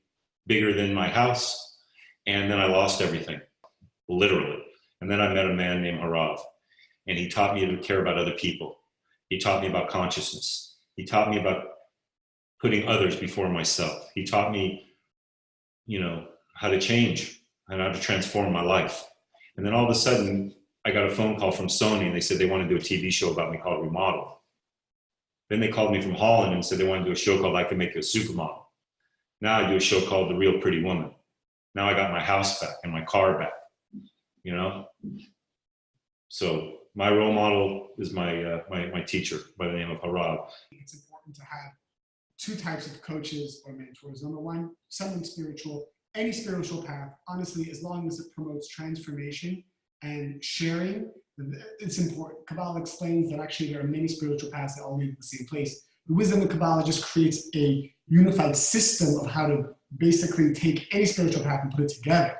bigger than my house, and then I lost everything, literally. And then I met a man named Harav, and he taught me to care about other people. He taught me about consciousness. He taught me about putting others before myself. He taught me, how to change and how to transform my life. And then all of a sudden, I got a phone call from Sony, and they said they want to do a TV show about me called Remodel. Then they called me from Holland and said they want to do a show called I Can Make You a Supermodel. Now I do a show called The Real Pretty Woman. Now I got my house back and my car back, So my role model is my teacher by the name of Harav. It's important to have two types of coaches or mentors. Number one, someone spiritual, any spiritual path, honestly, as long as it promotes transformation and sharing, it's important. Kabbalah explains that actually there are many spiritual paths that all lead to the same place. The wisdom of Kabbalah just creates a unified system of how to basically take any spiritual path and put it together.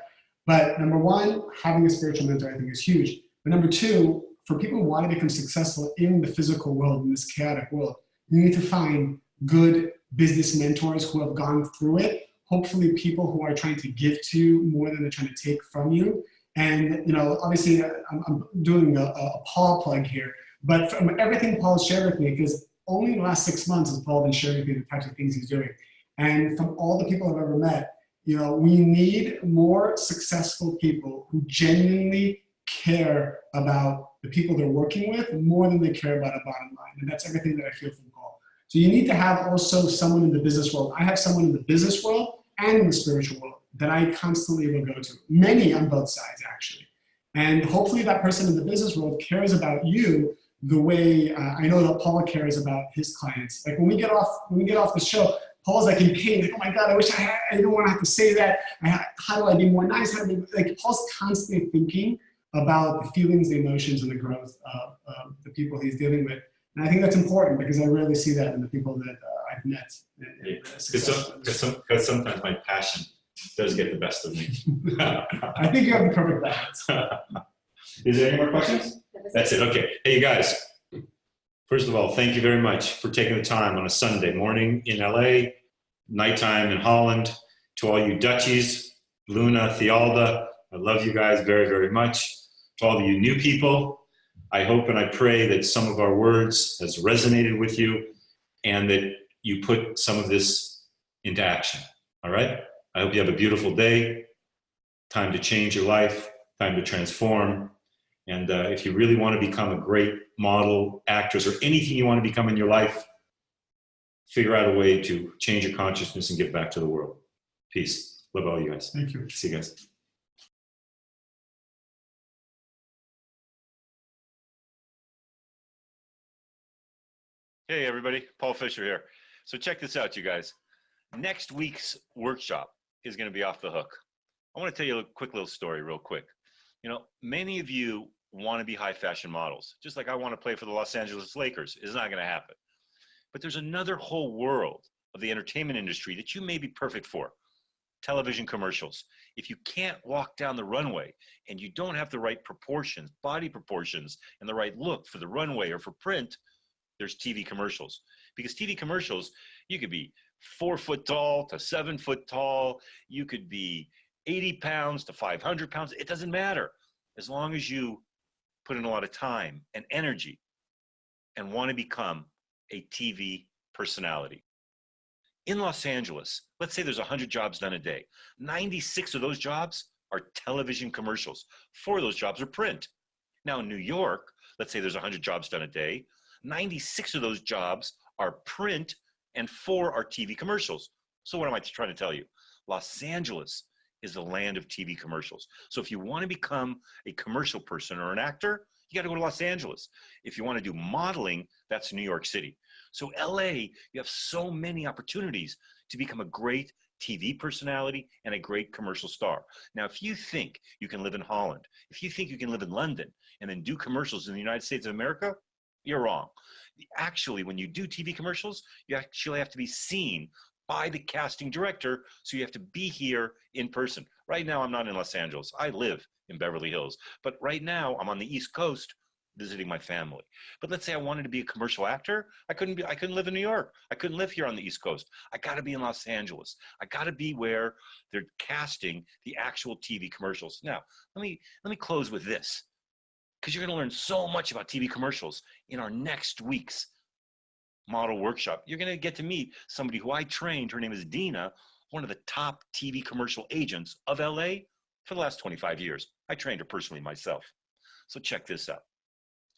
But number one, having a spiritual mentor, I think, is huge. But number two, for people who want to become successful in the physical world, in this chaotic world, you need to find good business mentors who have gone through it. Hopefully people who are trying to give to you more than they're trying to take from you. And, obviously I'm doing a Paul plug here, but from everything Paul shared with me, because only in the last 6 months has Paul been sharing with me the types of things he's doing. And from all the people I've ever met, we need more successful people who genuinely care about the people they're working with more than they care about a bottom line. And that's everything that I feel from Paul. So you need to have also someone in the business world. I have someone in the business world and in the spiritual world that I constantly will go to. Many on both sides, actually. And hopefully that person in the business world cares about you the way I know that Paul cares about his clients. Like when we get off the show, Paul's like in pain, like, oh my God, I wish I didn't want to have to say that. How do I be more nice? Paul's constantly thinking about the feelings, the emotions, and the growth of the people he's dealing with. And I think that's important because I rarely see that in the people that I've met. Because sometimes my passion does get the best of me. I think you have the perfect balance. Is there any more questions? That's it. Okay. Hey, you guys. First of all, thank you very much for taking the time on a Sunday morning in LA, nighttime in Holland. To all you Dutchies, Luna, Thealda, I love you guys very, very much. To all of you new people, I hope and I pray that some of our words has resonated with you and that you put some of this into action. All right? I hope you have a beautiful day. Time to change your life, time to transform. And if you really want to become a great model, actress, or anything you want to become in your life, figure out a way to change your consciousness and give back to the world. Peace. Love all you guys. Thank you. See you guys. Hey everybody, Paul Fisher here. So check this out, you guys. Next week's workshop is going to be off the hook. I want to tell you a quick little story real quick. Many of you want to be high fashion models, just like I want to play for the Los Angeles Lakers. It's not going to happen. But there's another whole world of the entertainment industry that you may be perfect for. Television commercials. If you can't walk down the runway and you don't have the right proportions, body proportions, and the right look for the runway or for print, there's TV commercials. Because TV commercials, you could be 4 foot tall to 7 foot tall. You could be 80 pounds to 500 pounds. It doesn't matter. As long as you put in a lot of time and energy and want to become a TV personality. In Los Angeles, let's say there's 100 jobs done a day. 96 of those jobs are television commercials. 4 of those jobs are print. Now in New York, let's say there's 100 jobs done a day. 96 of those jobs are print and 4 are TV commercials. So what am I trying to tell you? Los Angeles is the land of TV commercials. So if you want to become a commercial person or an actor, you got to go to Los Angeles. If you want to do modeling, that's New York City. So LA, you have so many opportunities to become a great TV personality and a great commercial star. Now, if you think you can live in Holland, if you think you can live in London and then do commercials in the United States of America, you're wrong. Actually, when you do TV commercials, you actually have to be seen by the casting director, so you have to be here in person. Right now, I'm not in Los Angeles. I live in Beverly Hills. But right now, I'm on the East Coast visiting my family. But let's say I wanted to be a commercial actor. I couldn't live in New York. I couldn't live here on the East Coast. I got to be in Los Angeles. I got to be where they're casting the actual TV commercials. Now, let me close with this, because you're going to learn so much about TV commercials in our next week's model workshop. You're going to get to meet somebody who I trained. Her name is Dina, one of the top TV commercial agents of LA for the last 25 years. I trained her personally myself. So check this out.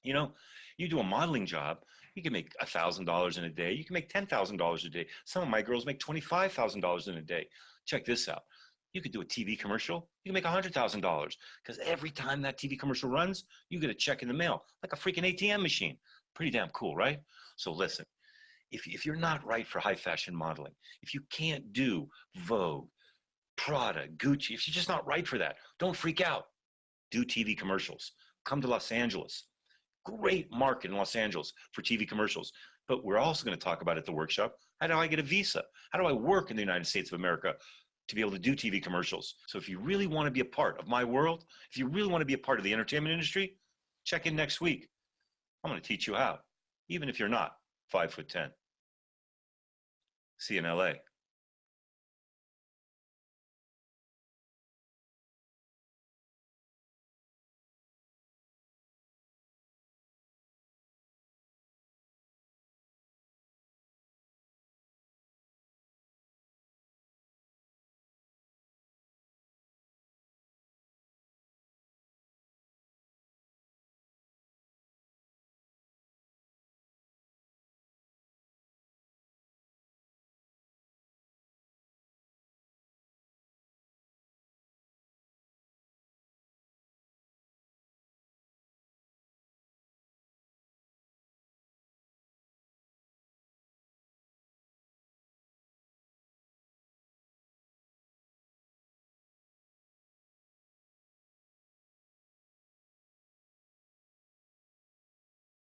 You know, you do a modeling job, you can make $1,000 in a day. You can make $10,000 a day. Some of my girls make $25,000 in a day. Check this out. You could do a TV commercial. You can make $100,000 because every time that TV commercial runs, you get a check in the mail, like a freaking ATM machine. Pretty damn cool, right? So listen, if you're not right for high fashion modeling, if you can't do Vogue, Prada, Gucci, if you're just not right for that, don't freak out. Do TV commercials. Come to Los Angeles. Great market in Los Angeles for TV commercials. But we're also going to talk about at the workshop, how do I get a visa? How do I work in the United States of America to be able to do TV commercials? So if you really want to be a part of my world, if you really want to be a part of the entertainment industry, check in next week. I'm going to teach you how, even if you're not 5'10". See you in LA.